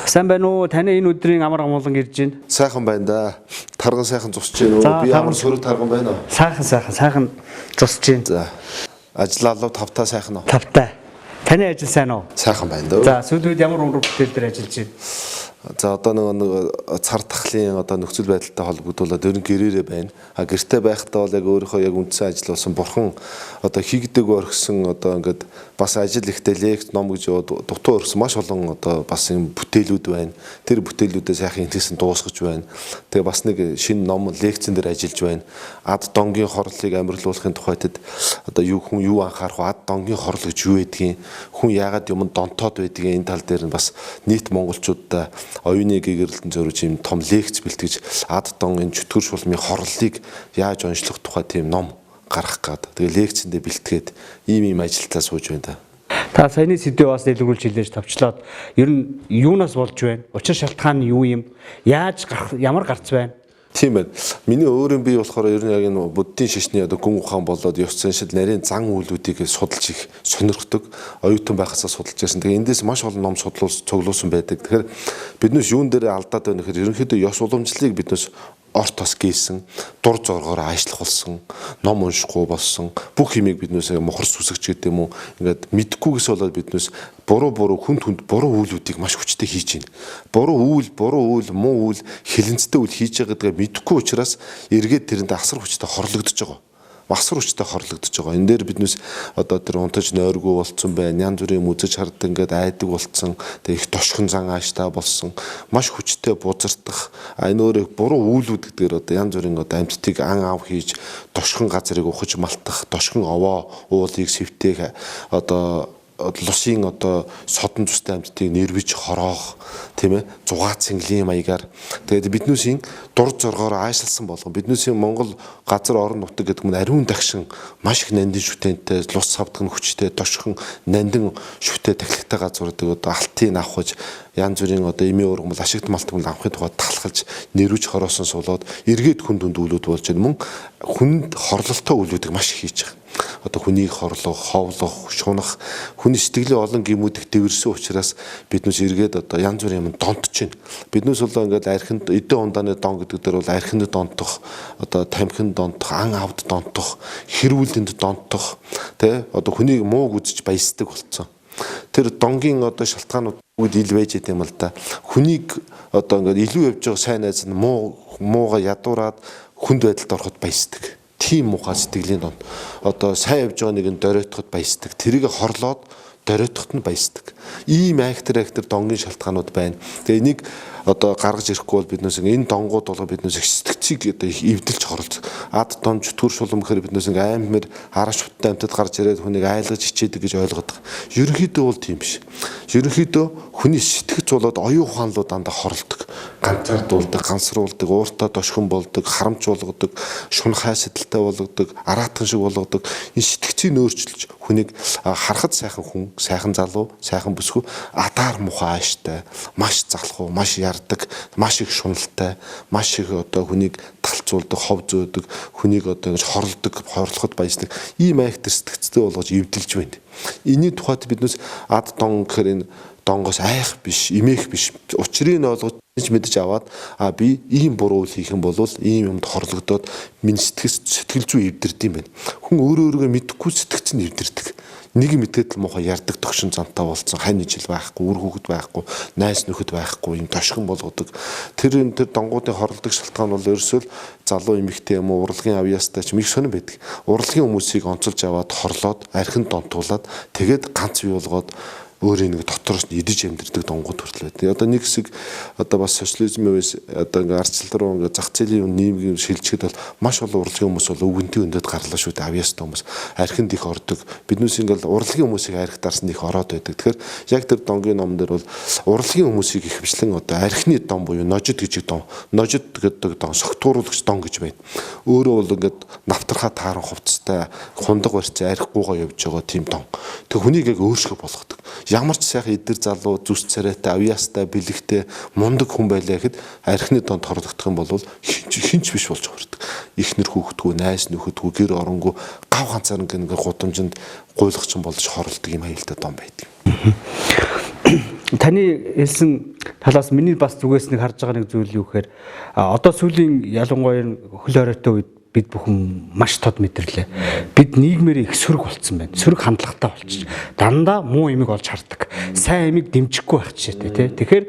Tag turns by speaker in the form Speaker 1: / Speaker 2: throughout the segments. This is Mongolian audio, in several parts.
Speaker 1: Сайн байна уу? Таны энэ өдрийн амар амгалан ирж байна.
Speaker 2: Сайхан байна да. Тарган сайхан зусж байна уу? Би амар сөрөг тарган байна уу?
Speaker 1: Сайхан зусж байна.
Speaker 2: За. Ажиллалаа тавтаа сайхан уу?
Speaker 1: Тавтай. Таны ажил сайн уу?
Speaker 2: Сайхан байна дөө.
Speaker 1: За, сүүлийн үед ямар уран бүтээл дээр ажиллаж байна?
Speaker 2: За одоо нэг цар тахлын одоо нөхцөл байдалтай холбогдуулаад ер нь гэрээрээ байна. Гэртээ байхдаа бол яг өөрийнхөө яг үндсэн ажил болсон бурхан одоо хийгдэггүй орхисон одоо ингээд бас ажил ихтэй лекц ном гэж дутуу өрсөн маш олон одоо бас юм бүтээлүүд байна. Тэр бүтээлүүдээ сайхан интегсэн дуусгаж байна. Тэгээ бас нэг шинэ ном лекцэн дээр ажиллаж байна. Ад донгийн хорлыг амирлуулахын тухайд одоо хүн юу анхаарах вэ? Ад донгийн хорл гэж юу байдгийг, хүн яагаад юмд донтоод байдгийг энэ тал дээр нь бас нийт монголчуудаа оюуны гэгэрэлтэн зориулж юм том лекц бэлтгэж ад дон энэ чөтгөр шулмын хорлыг яаж онцлох тухай тийм ном гаргах гээд тэгээ лекцэндээ бэлтгээд ийм ажилтаа сууж байна да.
Speaker 1: Та саяны сэдвээ бас дэлгэрүүлж хэлээж тавчлаад ер нь юунаас болж байна? Учир шалтгаан нь юу юм? Ямар гарц байна?
Speaker 2: Тийм байна. Миний өөрийн бие болохоор ер нь яг энэ буддийн шишний одоо гүн ухаан болоод ёс заншил нарийн зан үйлүүдийг судалж их сонирхдаг. Оюутан байхасаа судалж байсан. Тэгээ эндээс маш олон ном цуглуулсан байдаг. Тэгэхээр биднээс юун дээр алдаад байна гэхээр ерөнхийдөө ёс уламжлалыг биднээс орт тос гийсэн, дур зоргоор аашлах болсон, ном уншихгүй болсон, бүх юмыг биднээс мохор сүсгч гэдэг юм уу ингээд мэдхгүйгээс болоод биднээс буруу хүнд буруу үйлүүдийг маш хүчтэй хийж байна. Буруу үйл, муу үйл, хилэнцтэй үйл хийж байгаагаа мэдхгүй учраас эргээд тэрэнд асар хүчтэй хорлогдож байгаа. Масар хүчтэй хорлогдож байгаа. Энэ дээр биднээс одоо тэр унтаж нойргүй болцсон байна. Янз бүрийн үзэж харддаг ингээд айдаг болцсон. Тэгээ их тошхон зан ааштай болсон. Маш хүчтэй бузардах. Энэ өөрөө буруу үйлүүд гэдгээр одоо янз бүрийн одоо амьтдыг ан ав хийж тошхон газрыг ухаж малтах, тошхон овоо уулыг сэвтээх одоо лусын одоо содон цустай амьтдыг нэрвэж хороох тийм ээ зугаа цэнгэлийн маягаар тэгээд биднүүсийн дур зоргоор аашилсан болгон биднүүсийн Монгол газар орон нутаг гэдэг нь ариун дагшин маш их нандин шүтэнтэй лус савдаг хүчтэй тошхон нандин шүтээ тахилгатай газруудыг одоо алтын авахж янз бүрийн одоо эмийн ургамал ашигт малтмал авахын тулд талхалж нэрвэж хороосон суулаад эргээд хүн дүнд үйлүүд болж байна. Мөн хүнд хорлолтой үйлүүдийг маш их хийж байгаа. Одоо хүнийг хорлох, ховлох, шунах, хүний сэтгэлийн олон гэмүүдийг дэвэрсэн учраас биднээс эргээд одоо янз бүрийн юм донтож байна. Биднээс бол ингээд архинд эдэн ундааны дон гэдэг дээр бол архинд донтох, одоо тамхинд донтох, ан авд донтох, хэрүүлдэнд донтох, тэ одоо хүнийг мууг үзэж баясдаг болцсон. Тэр донгийн одоо шалтгаанууд бүгд ил байж байгаа юм л да. Хүнийг одоо ингээд илүү явж байгаа сайн найз нь мууга ядуураад хүнд байдалд ороход баясдаг. Тийм муухай сэтгэлийн донд одоо сайн явж байгаа нэг нь доройтоход баясдаг. Тэрийг хорлоод доройтоход нь баясдаг. Ийм айхтар донгийн шалтгаанууд байна. Тэгээ энийг одоо гаргаж ирэхгүй бол биднээс энэ донгууд бол биднээс сэтгцийг одоо их эвдэлж хорлдог. Ад дон чөтгөр шулам гэхээр биднээс аймар хараа шүттэй амтад гарч ирээд хүнийг айлгаж хичээдэг гэж ойлгодог. Ерөнхийдөө бол тийм биш. Ерөнхийдөө хүний сэтгэц болоод оюун ухаанлуу дандаа хорлдог. Ганцаардуулдаг, гансруулдаг, ууртаа дошхон болдог, харамч болгодог, шунхай сэдэлтэй болгодог, араатхан шиг болгодог. Энэ сэтгцийг нөөцлөж хүнийг харахад сайхан хүн, сайхан залуу, сайхан бүсгүй адаар мухаа ааштай, маш залхуу, маш ярддаг, маш их шуналтай, маш их одоо хүнийг талцуулдаг, хов зөөдөг, хүнийг одоо ингэж хорлоход баясдаг. Ийм айхтар сэтгцтэй болгож эвдэлж байна. Энийн тухайд биднээс ад дон гэхээр энэ донгоос айх биш, имэх биш. Учрыг нь ойлгож мэдэж аваад би ийм буруу үйл хийх юм бол ийм юмд хорлогдоод миний сэтгэл зүй эвдэрдэг юм байна. Хүн өөрөөрөө мэдхгүй сэтгц нь эвдэрдэг. Нэг мэдгээд л муухай ярддаг төгшин зантаа болцсон, хань ижил байхгүй, үр хүүхэд байхгүй, найс нөхөд байхгүй, юм тошхон болгодог. Тэр донгуудын хорлдог шалтгаан бол ерөөсөө л залуу эмэгтэй юм уу, урлагийн авьяастай ч их сонирн байдаг. Урлагийн хүмүүсийг онцолж аваад хорлоод, архинд донтуулаад, тэгээд ганц бий болгоод өөрийн нэг дотроос нь идэж амьдэрдэг донгууд хүртэл байдаг. Одоо нэг хэсэг одоо бас социализмын үеэс одоо ингээ арчлал руу ингээ зах зээлийн нийгмийн шилжихэд бол маш олон урлагийн хүмүүс бол өвгөнтийн өндөд гарлаа шүү дээ. Авьяастай хүмүүс архинд их ордог. Биднээс ингээл урлагийн хүмүүсийг архитаарсан их ороод байдаг. Тэгэхээр яг тэр донгийн ном дээр бол урлагийн хүмүүсийг их хвчлэн одоо архины дон буюу ножид гэж дон. Ножид гэдэг дон согтууруулагч дон гэж байна. Өөрөө бол ингээд навтрахаа тааран хувцастай хундаг барьцаа архигүйгаа явж байгаа тийм дон. Тэг хүнийг яг өөрсгөө болгодог. Ямар ч сайхан эдэр залуу зүс царайтай, авьяастай, бэлэгтэй, мундаг хүн байлаа гэхэд архины донд хорлогдох юм бол хинч биш болж хувирдаг. Ихнэр хүүхдгүү, найс нөхөдгүү, гэр оронгүй гав ганцаар ингээ гудамжинд гуйлахчин болж хорлдог юм аюултай дом байдаг.
Speaker 1: Таны хэлсэн талаас миний бас зүгээс нэг харж байгаа нэг зүйл юу гэхээр одоо сүүлийн ялангуяа хөл хоройтой үед бид бүхэн маш тод мэдэрлээ. Бид нийгмээр их сөрөг болцсон байна. Сөрөг хандлагатай болчих. Дандаа муу эмиг олж хардаг. Сайн эмиг дэмжихгүй байх жишээтэй тий. Тэгэхээр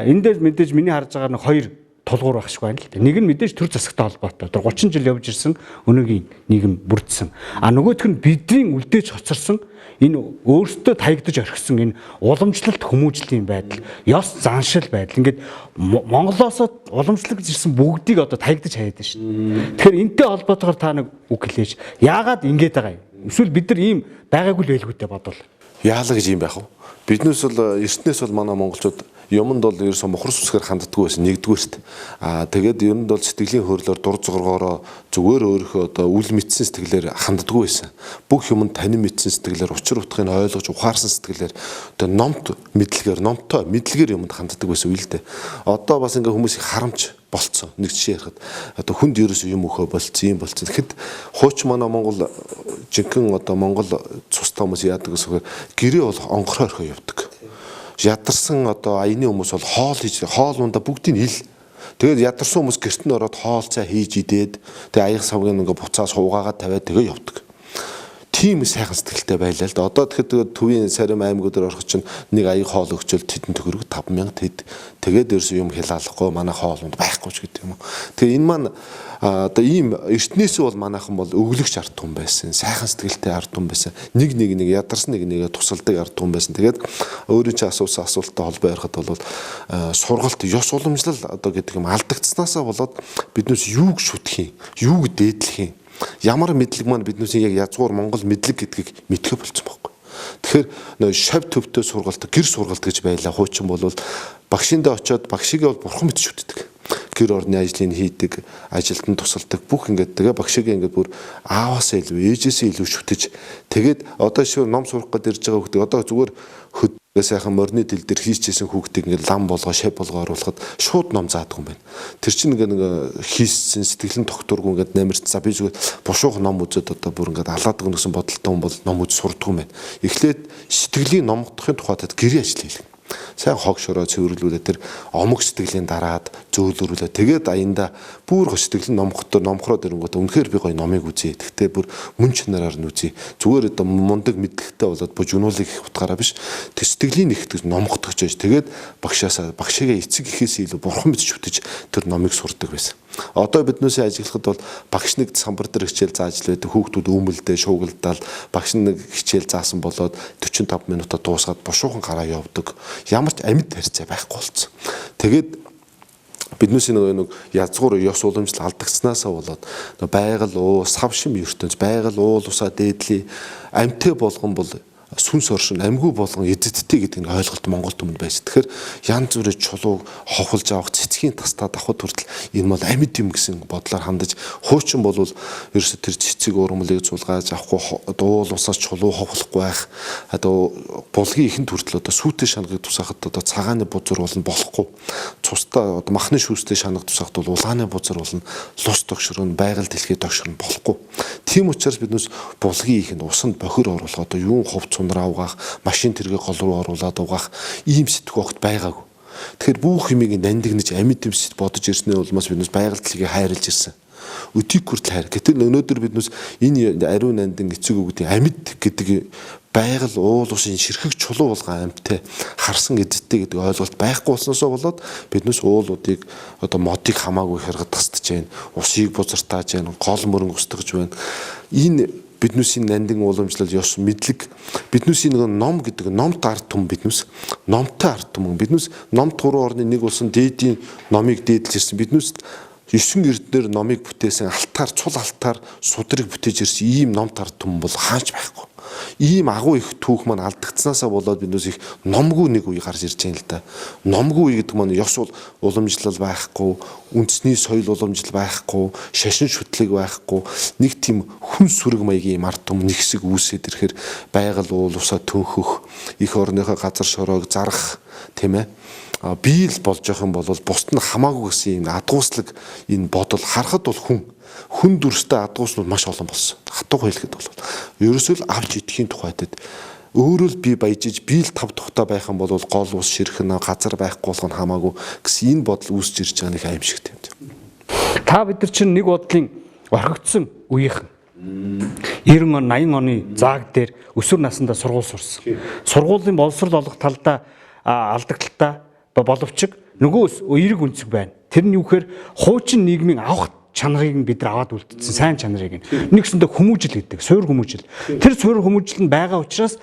Speaker 1: энэ дээр мэдээж миний харж байгаа нэг хоёр тулгуур байх шиг байна л дээ. Нэг нь мэдээж төр засагтай холбоотой. 30 жил явж ирсэн өнөөгийн нийгэм бүрдсэн. Нөгөөх нь бидний үлдээж хоцорсон энэ өөртөө таягдж орхисон энэ уламжлалт хүмүүжлийн байдал, ёс заншил байдал. Ингээд Монголоос уламжлагдж ирсэн бүгдийг одоо таягдж хаяад байна шүү дээ. Тэгэхээр энтэй холбоотойгоор та нэг үг хэлээч. Яагаад ингэж байгаа юм? Эсвэл бид нар ийм байгаагүй л байлгүйтэй бодвол.
Speaker 2: Яалаа гэж юм байх вэ? Биднээс бол эртнээс бол манай монголчууд юмд бол ерөөсөө мохор сүсгээр ханддаггүй байсан нэгдүгээрт. Тэгээд юмд бол сэтгэлийн хөөрлөөр дур зоргоороо зүгээр өөрийнхөө одоо үл мэдсэн сэтгэлээр ханддаггүй байсан. Бүх юмд танин мэдсэн сэтгэлээр учир утгыг ойлгож ухаарсан сэтгэлээр одоо номт мэдлэгээр номтой мэдлэгээр юмд ханддаг байсан үйл дээ. Одоо бас ингээ хүмүүсийг харамж болцсон. Нэг жишээ ярихад одоо хүнд ерөөсөө юм өхөө болцсон юм болцсон. Тэгэхэд хууч манай Монгол жинхэнэ одоо Монгол цустай хүмүүс яадаг гэхээр гэрээ бол онгороо орхио явдаг. Ядарсан одоо аяны хүмүүс бол хоол хийж хоол ундаа бүгдийг ил. Тэгээд ядарсан хүмүүс гэрт нь ороод хоол цай хийж идээд тэгээд аяг савгийн ингээ буцаас хуугаагаад тавиад тэгээ явдаг. Тийм сайхан сэтгэлтэй байлаа л да. Одоо тэгэхэд төвийн сарим аймагуудаар орох чинь нэг аяг хоол өгчөөл тэдэн төгрөг 5000 тэд. Тэгээд ерөөсөө юм хялаалахгүй манай хоолнд байхгүй ч гэдэг юм уу. Тэгээ энэ маань одоо ийм эртнээсээ бол манайхан бол өглөгч ард түмэн байсан. Сайхан сэтгэлтэй ард түмэн байсан. Нэг ядарсан нэгээ тусалдаг ард түмэн байсан. Тэгээд өөрөө ч асуусан асуулттай холбоо ярихад бол сургалт ёс уламжлал одоо гэдэг юм алдагдснаасаа болоод биднээс юуг шүтэх юм, юуг дээдлэх юм. Ямар мэдлэг маань биднээс яг язгуур Монгол мэдлэг гэдгийг мэдхэ болцсон байхгүй. Тэгэхээр нөө шав төвтэй сургалт, гэр сургалт гэж байлаа. Хуучин бол багшиндээ очиод багшигээ бол бурхан мэд шүтдэг. Гэр орны ажлыг хийдэг, ажилд нь тусалдаг бүх ингээд тэгээ багшигээ ингээд бүр ааваасаа илүү, ээжээсээ илүү шүтэж тэгээд одоо шүүр ном сурах гээд ирж байгаа хүүхдээ одоо зүгээр хөдөө сайхан морины тэл дээр хийчихсэн хүүхдийг ингээд лам болгоо, шав болгоо оруулахад шууд ном заадаг юм байна. Тэр чинь ингээд нэг хийсэн сэтгэлэн тогтургүй ингээд намирч за би зүгээр бушуух ном үзээд одоо бүр ингээд алаадаг гэсэн бодолтой хүн бол ном үз сурдаг юм байна. Эхлээд сэтгэлийн номдохын тухайд гэрээ ажил хийлгэн. Сайн хог шороо цэвэрлүүлээ тэр омог сэтгэлийн дараад зөөлрүүлээ. Тэгээд аянда бүр сэтгэл номхроод ирэнгүүт үнэхээр би гоё номыг үзье. Тэгтээ бүр мөн чанараар нь үзье. Зүгээр одоо мундаг мэдлэгтэй болоод бужигнуулыг их утгаараа биш. Тэг сэтгэлийн нэгтгэж номготгож байж тэгээд багшигээ эцэг ихээс илүү бурхан мэд шүтэж тэр номыг сурдаг байсан. Одоо биднээсээ ажиглахад бол багш нэг самбар дээр хичээл зааж л байдаг. Хүүхдүүд өмөлдөө шуугилдаал багш нэг хичээл заасан болоод 45 минутаа дуусгаад бушуухан гараа явдаг. Ямар ч амьд харьцаа байхгүй болцсон. Тэгээд биднээс нэг язгуур ёс уламжлал алдагдснаасаа болоод байгаль савшин ертөнц байгаль уул усаа дээдлийн амьтаа болгон бол сүнс оршин амьгүй болгон эзэдтэй гэдэг нь ойлголт Монгол түмэнд байсан. Тэгэхээр янз бүрийн чулууг ховхолж авах цэцгийн тастаа давхад хүртэл энэ бол амьд юм гэсэн бодлоор хандаж хуучин бол ерөөсө тэр цэцэг урмлыг зулгааж авахгүй дуул усаас чулуу ховхлохгүй байх. Одоо булгийн ихэнд хүртэл одоо сүйтэй шанагыг тусахад одоо цагааны бузар болно болохгүй. Цустаа одоо махны шүүстэй шанаг тусахад бол улааны бузар болно. Лус тогшрон байгаль дэлхий тогшрон болохгүй. Тийм учраас биднээс булгийн ихэнд усанд бохир оруулах одоо юун ховц сунраа угаах, машин тэргээ гол руу оруулаад угаах ийм сэтгүү огт байгаагүй. Тэгэхээр бүх юмыг нандинаж амьд юмсэд бодож ирснээр улмаас биднээс байгаль дэлхийг хайрлаж ирсэн. Өдийг хүртэл хайр. Гэтэл өнөөдөр биднээс энэ ариун нандин эцэг өгдөө амьд гэдэг байгаль уул усын ширхэг чулуу болгоо амьтаа харсан эзэдтэй гэдэг ойлголт байхгүй болсноосоо болоод биднээс уулуудыг одоо модыг хамаагүй хэрэг тасдаж байна. Усыг бузартааж байна. Гол мөрөн устгаж байна. Энэ биднүүсийн нандин уламжлал ёс мэдлэг биднүүсийн нэг ном гэдэг номт ард түмэн биднүүс номтой ард түмэн биднүүс номт гурван орны нэг улсын дээдийн номыг дээдлж ирсэн биднүүс 9 эрдэнээр номыг бүтээсэн алтаар цул алтаар судрыг бүтээж ирсэн ийм номт ард түмэн бол хаач байхгүй. Ийм агуу их түүх маань алдагдсаасаа болоод биднээс их номгүй нэг үе гарч ирж байна л да. Номгүй үе гэдэг маань ёс уламжлал байхгүй, үндэсний соёл уламжлал байхгүй, шашин шүтлэг байхгүй, нэг тийм хүн сүрэг маягийн ард түмэн нэгсэг үүсээд ирэхээр байгаль уул усаа төөнхөх, их орныхоо газар шороог зарах тийм ээ. Бийл болж явах юм бол бусд нь хамаагүй гэсэн энэ адгууслаг энэ бодол харахад бол хүн дүрстэй адгуус нь маш олон болсон. Хатуу хэлэхэд бол ерөөсөө л авч идэхийн тухайд өөрөө л би баяжиж би л тав тухтай байх юм бол гол ус ширхэн газар байхгүй болох нь хамаагүй гэсэн энэ бодол үүсч ирж байгаа нэг аимшигтэй юм.
Speaker 1: Та бид нар чинь нэг бодлын орхигдсон үеийнхэн 90 он 80 оны зааг дээр өсвөр насндаа сургууль сурсан. Сургуулийн боловсрол олох талдаа алдагдaltaа боловч нөгөөс эерэг үнцэг байна. Тэр нь юу гэхээр хуучин нийгмийн авах чанарыг нь бид нар аваад үлдсэн сайн чанарыг нь. Нэгсэндээ хүмүүжил гэдэг, суур хүмүүжил. Тэр суур хүмүүжил нь байгаа учраас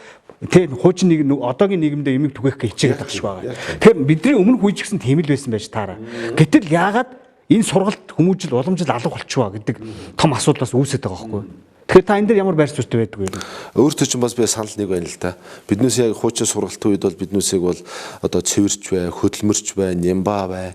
Speaker 1: тэр хуучин нийгэм одоогийн нийгэмдээ юмыг түгээх гэж хичээгээд байгаа шүү байгаа. Тэгэхээр бидний өмнөх үеч гэсэн тийм л байсан байж таараа. Гэтэл яагаад энэ сургалт хүмүүжил уламжил алга болчихваа гэдэг том асуудлаас үүсэж байгаа байхгүй. Тэгэхээр та энэ дээр ямар байр суурьтай байдаг вэ?
Speaker 2: Өөртөө чинь бас би санал нэг байна л да. Биднээс яг хуучин сургалтын үед бол биднээсийг бол одоо цэвэрч бай, хөдөлмөрч бай, нямба бай.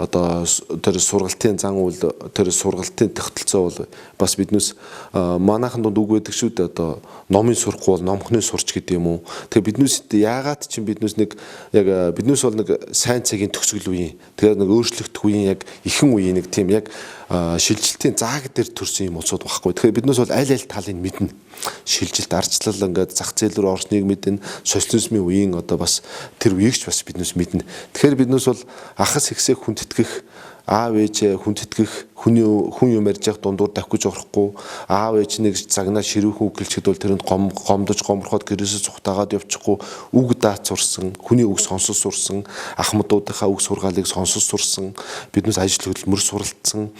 Speaker 2: Одоо тэр сургалтын зан үйл тэр сургалтын тогтолцоо бол бас биднээс манайхан дунд үг байдаг шүү дээ. Одоо номын сурахгүй бол номхны сурч гэдэг юм уу. Тэгээ биднээс яагаад ч биднээс нэг яг биднээс бол нэг сайн цагийн төгсгөл үеийн тэгээ нэг өөрчлөгдөх үеийн яг ихэн үеийн нэг тийм яг шилжилтийн зааг дээр төрсэн юм улсууд багхгүй. Тэгэхээр биднээс бол аль талыг мэднэ. Шилжилт ардчлал ингээд зах зээл рүү орсныг мэднэ. Социализмын үеийн одоо бас тэр үеигч бас биднээс мэднэ. Тэгэхээр биднээс бол ахас ихсээ хүндэтгэх аав ээж хүндэтгэх хүн юм ярьж явах дундуур давхиж орохгүй аав ээж нэг загнаа ширүүхэн үгэлчэд бол тэрэнд гомдож гомроход гэрээсээ цухтаагаад явчихгүй үг даат сурсан хүний үг сонсож сурсан ахмадуудынхаа үг сургаалыг сонсож сурсан биднээс ажил хөдөлмөр суралцсан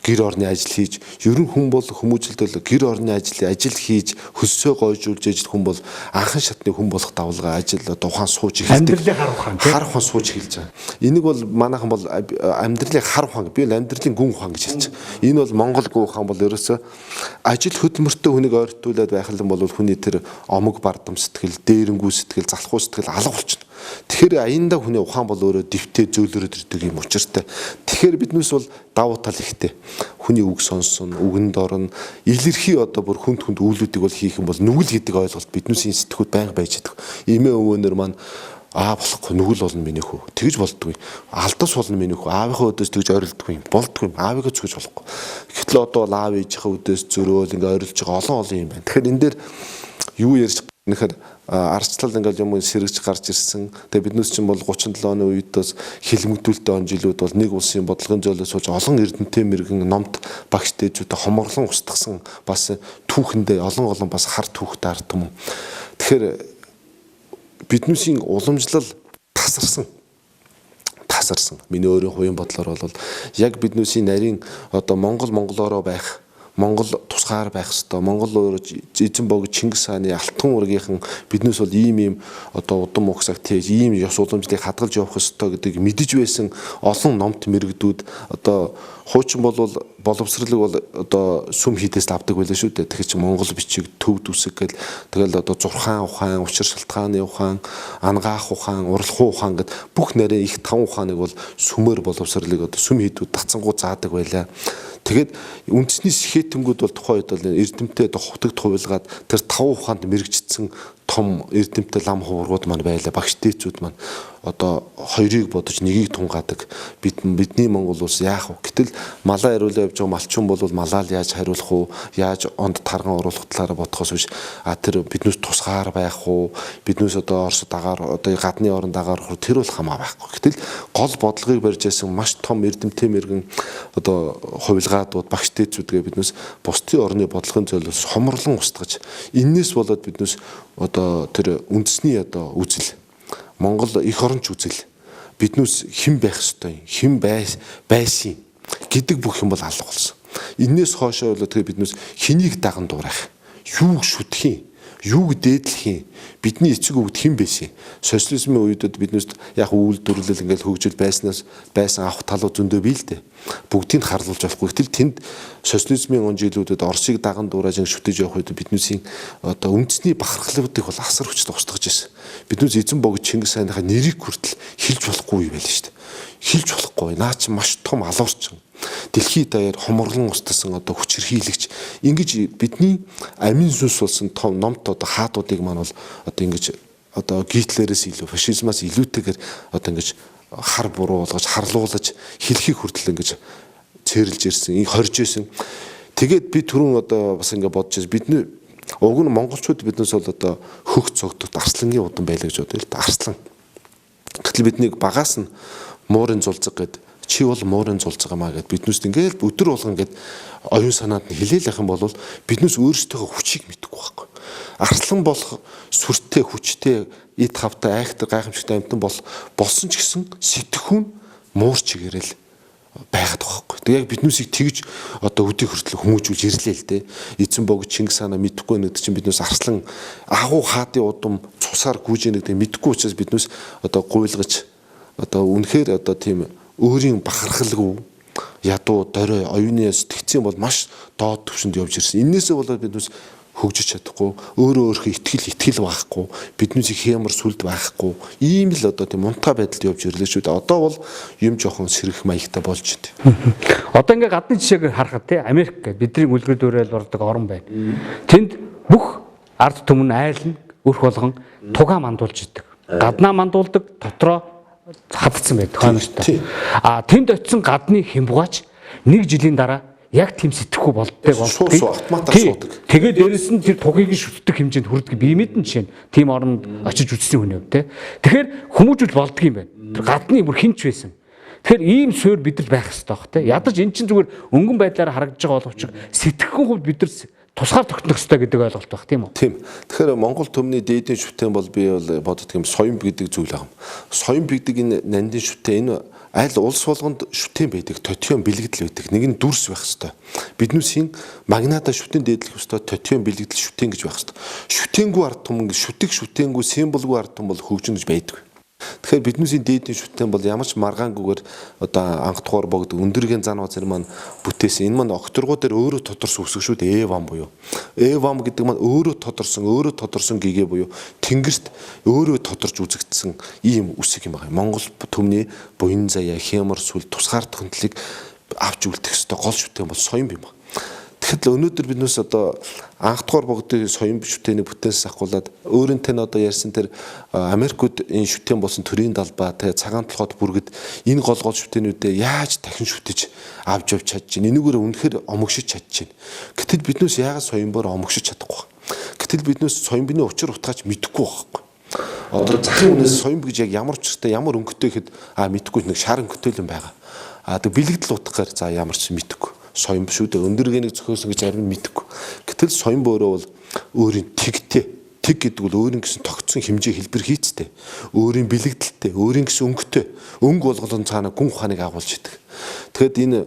Speaker 2: гэр орны ажил хийж ерөн хүн бол хүмүүжлэлд гэр орны ажил хийж хөссөө гойжуулж ижил хүн бол анхан шатны хүн болох давлгаа ажил одоо ухаан сууж эхэлдэг
Speaker 1: амьдралыг хар
Speaker 2: ухаан сууж эхэлж байгаа. Энийг бол манайхан бол амьдралыг хар ухаан би амьдралын гүн ухаан гэж хэлж байгаа. Энэ бол Монгол гүн ухаан бол ерөөсөө ажил хөдөлмөртөө хүнийг ойртуулад байх юм бол хүний тэр омог бардам сэтгэл, дээрэнгүү сэтгэл, залхуу сэтгэл алга болчихно. Тэгэхээр аяндаа хүний ухаан бол өөрөө дэвтээ зөөлрөд ирдэг юм учиртай. Тэгэхээр биднээс бол давуу тал ихтэй. Хүний үг сонсон, үгэнд орно, илэрхий одоо бүр хүнд үйлүүдийг бол хийх юм бол нүгэл гэдэг ойлголт биднээс энэ сэтгүүд байнга байж байгаа. Эмээ өвөөнөр маань болохгүй нүгэл болно миний хүү. Тэгж болдгүй. Алдас болно миний хүү. Аавынхаа өдөөс тэгж ойролдгүй юм. Болдгүй юм. Аавыгаа зүгэж болохгүй. Гэтэл одоо бол аав ээжийнхээ өдөөс зөрөөл ингээ ойролж байгаа олон юм байна. Тэгэхээр энэ дээр юу ярьж нэхэр арчлал ингээл юм сэргэж гарч ирсэн. Тэгээ биднээс чинь бол 37 оны үед бас хилмигдүүлэлттэй он жилүүд бол нэг улсын бодлогын зөөлөөс сууж олон эрдэнэтэй мэрэгэн номт багш дээжүүдэ хоморлон устгасан бас түүхэндээ олон бас хар түүхтэй ард юм. Тэгэхээр биднээсийн уламжлал тасарсан. Миний өөрийн хувийн бодлоор бол яг биднээсийн нарийн одоо монголоороо байх Монгол тусгаар байх хэвээр Монгол өөрөө эзэн бог Чингис хааны алтан ургийнхан биднээс бол ийм одоо удам угсаг тээж ийм ёс уламжлалыг хадгалж явах хэвээр гэдэг мэдэж байсан олон номт мэрэгдүүд одоо хуучин боловсролыг бол одоо сүм хийдээс авдаг байлаа шүү дээ. Тэгэхээр чи Монгол бичиг төвд үсэг гэл тэгэл одоо зурхаан ухаан, учир шалтгааны ухаан, ангаах ухаан, урлахуу ухаан гэд бүх нарийн их таван ухааныг бол сүмээр боловсролыг одоо сүм хийдүүд татсангуу заадаг байлаа. Тэгээд үндэсний сэхэтэнгүүд бол тухайн үед бол эрдэмтэд хувтагт хувилгаад тэр таван ухаанд мэрэгжсэн том эрдэмтэй лам хуврууд маань байлаа. Багш дээчүүд маань одоо хоёрыг бодож нэгийг тунгаадаг. Бидний Монгол улс яах вэ? Гэтэл малаа хариулаа явж байгаа малчин бол малаа яаж хариулах уу? Яаж онд тарган оруулах талаараа бодохоос биш. Тэр биднээс тусгаар байх уу? Биднээс одоо Оросд агаар одоо гадны оронд агаар тэр бол хамаа байхгүй. Гэтэл гол бодлогыг барьж яасан маш том эрдэмтэй мэрэгэн одоо хувилгаадууд багш дээчүүдгээ биднээс бусдын орны бодлогын зөөлөөс хомрлон устгаж энээс болоод биднээс одоо тэр үндэсний одоо үзэл Монгол эх оронч үзэл биднээс хэн байх ёстой хэн байсан гэдэг бүх юм бол алга болсон. Энээс хоошоо бол тэгээ биднээс хэнийг даган дуурайх, юуг шүтгэх, юуг дээдлэх, бидний эцэг өвд хэн байсан. Социализмын үедэд биднээс яг үйлдвэрлэл ингээл хөгжил байсан авах талууд зөндөө бий л дээ. Бүгдийг харлуулж авахгүй. Гэтэл тэнд социализмын он жилүүдэд Оросыг даган дуурайж шүтэж явах үед биднээсийн одоо үндэсний бахархлуудыг бол асар хүчтэй устгаж ирсэн. Биднээс эзэн бог Чингис хааны нэрийг хүртэл хэлж болохгүй байлаа шүү дээ. Хэлж болохгүй. Наа чи маш том алуурчин. Дэлхийд даяар хоморлон устсан одоо хүч хэрхийлэгч ингэж бидний амин сүнс болсон том номт одоо хаадуудыг маань бол одоо ингэж одоо Гитлерээс илүү фашизмаас илүүтэйгээр одоо ингэж хар буруу болгож харлуулж хэлхийг хүртэл ингэж цээрлж ирсэн, хорж ирсэн. Тэгээд би түрүүн одоо бас ингэ бодож байна. Уг нь монголчууд биднээс бол одоо хөх цогтод арслангийн удан байлаа гэж бодъё л да. Арслан. Гэтэл биднийг багаас нь муурын зулцэг гэд чи бол муурын зулцэг юмаа гэд биднээс ингээл өдөр болгон гэд оюун санаанд нь хилээлэх юм бол биднээс өөрсдийнхөө хүчийг мэдэхгүй байхгүй. Арслан болох сүртэй хүчтэй эд хавтай айхтар гайхамшигтай амьтан болсон ч гэсэн сэтгэхүүн муурч игэрэл байгаад байгаа байхгүй. Тэг яг биднүүсийг тэгж одоо өдийг хүртэл хүмүүжүүлж ирлээ л дээ. Эзэн бог Чингис хаана мэдэхгүй нэгд чинь биднээс арслан агуу хаадын удам цусаар гүйж нэгдээ мэдэхгүй учраас биднээс одоо гуйлгаж одоо үнэхээр одоо тийм өөрийн бахархалгүй ядуу дорой оюуны сэтгцэн бол маш доод түвшинд явж ирсэн. Иннээсээ болоод биднээс хөгжиж чадахгүй, өөрөө өөрхөө итгэл байхгүй, биднүүсийг хямар сүлд байхгүй. Ийм л одоо тийм мунтаа байдалд явж ирлээ шүү дээ. Одоо бол юм жоохон сэрэх маягтай болж байна.
Speaker 1: Одоо ингээ гадны жишээг харахад тий Америк гэдэг бидний үлгэр дуурайл ордог орн байна. Тэнд бүх ард түмэн айлн өрх болгон тугаа мандуулж идэг. Гаднаа мандуулдаг, дотроо хавцсан байдаг хойноштой. Тэнд очисон гадны хямбгаач нэг жилийн дараа яг тийм сэтгэхгүй болдгийг
Speaker 2: автоматар суудаг.
Speaker 1: Тэгээд дээрэс нь тэр тугийг шүтдэг хэмжээнд хүрдэг бие мэдэн жишээ. Тийм оронд очиж үзсэн хүн юм те. Тэгэхээр хүмүүжүүл болдго юм байна. Тэр гадны бүр хинч байсан. Тэгэхээр ийм суурь бидэрт байх хэрэгтэй баг те. Ядаж эн чинь зүгээр өнгөн байдлаар харагдаж байгаа боловч сэтгэхүйн хувьд бид нар тусгаар тогтнох хэрэгтэй гэдэг ойлголт баг тийм үү?
Speaker 2: Тийм. Тэгэхээр Монгол төмний дээдийн шүтэн бол би бол боддог юм соён гэдэг зүйл байгаа юм. Соён гэдэг энэ нандин шүтэн энэ аль улс болгонд шүтэн байдаг, тотион бэлэгдэл байдаг. Нэг нь дүрс байх хэвээр. Биднүүсийн магната шүтэн дээдлэх хэвээр тотион бэлэгдэл шүтэн гэж байх хэвээр. Шүтэнгүй ард түмэн шүтэг шүтэнгүй символгүй ард түмэн бол хөгжинж байдаг. Тэгэхээр биднүүсийн дээдийн шүтэн бол ямар ч маргаангүйгээр одоо анх дугаар богд өндөргийн зан базар маань бүтээсэн. Энэ маань окторгуу дээр өөрөө тодорсон үсэг шүү дээ. Эвам буюу. Эвам гэдэг маань өөрөө тодорсон гэгээ буюу тэнгэрт өөрөө тодорж үзэгдсэн ийм үсэг юм байна. Монгол төмний буян заяа, хямар сүл, тусгаар тохиолдлыг авч үлдэх ёстой гол шүтэн бол соён юм байна. Тэгэхээр өнөөдөр биднээс одоо анх дугаар богдын соён шүтэнийг бүтээсээс ахгуулаад өөрөнтэй нь одоо ярьсан тэр Америкууд энэ шүтэн болсон төрийн далбаа тэ цагаан толгойд бүргэд энэ гол шүтэнүүдээ яаж дахин шүтэж авч явж чадж байна. Энэгээр үнэхээр омогшиж чадж байна. Гэтэл биднээс яагаад соёнбоор омогшиж чадахгүй вэ? Гэтэл биднээс соён биний учир утгаач мэдэхгүй байхгүй. Одоо захын үнээс соён гэж яг ямар учиртай ямар өнгөтэй гэхэд мэдэхгүй нэг шар өнгөтэй юм байгаа. Тэг бэлэгдэл утгаар за ямар ч мэдэхгүй. Соён шүү дээ. Өндөргэнийг зохиосон гэж зарим нь мэдэхгүй. Гэтэл соён бөөрөө бол өөрийн тэгтэй. Тэг гэдэг бол өөрийн гэсэн тогтсон хэмжээ хэлбэр хийцтэй. Өөрийн бэлэгдэлтэй, өөрийн гэсэн өнгөтэй. Өнгө болголон цаана гүн ухааныг агуулж идэг. Тэгэд энэ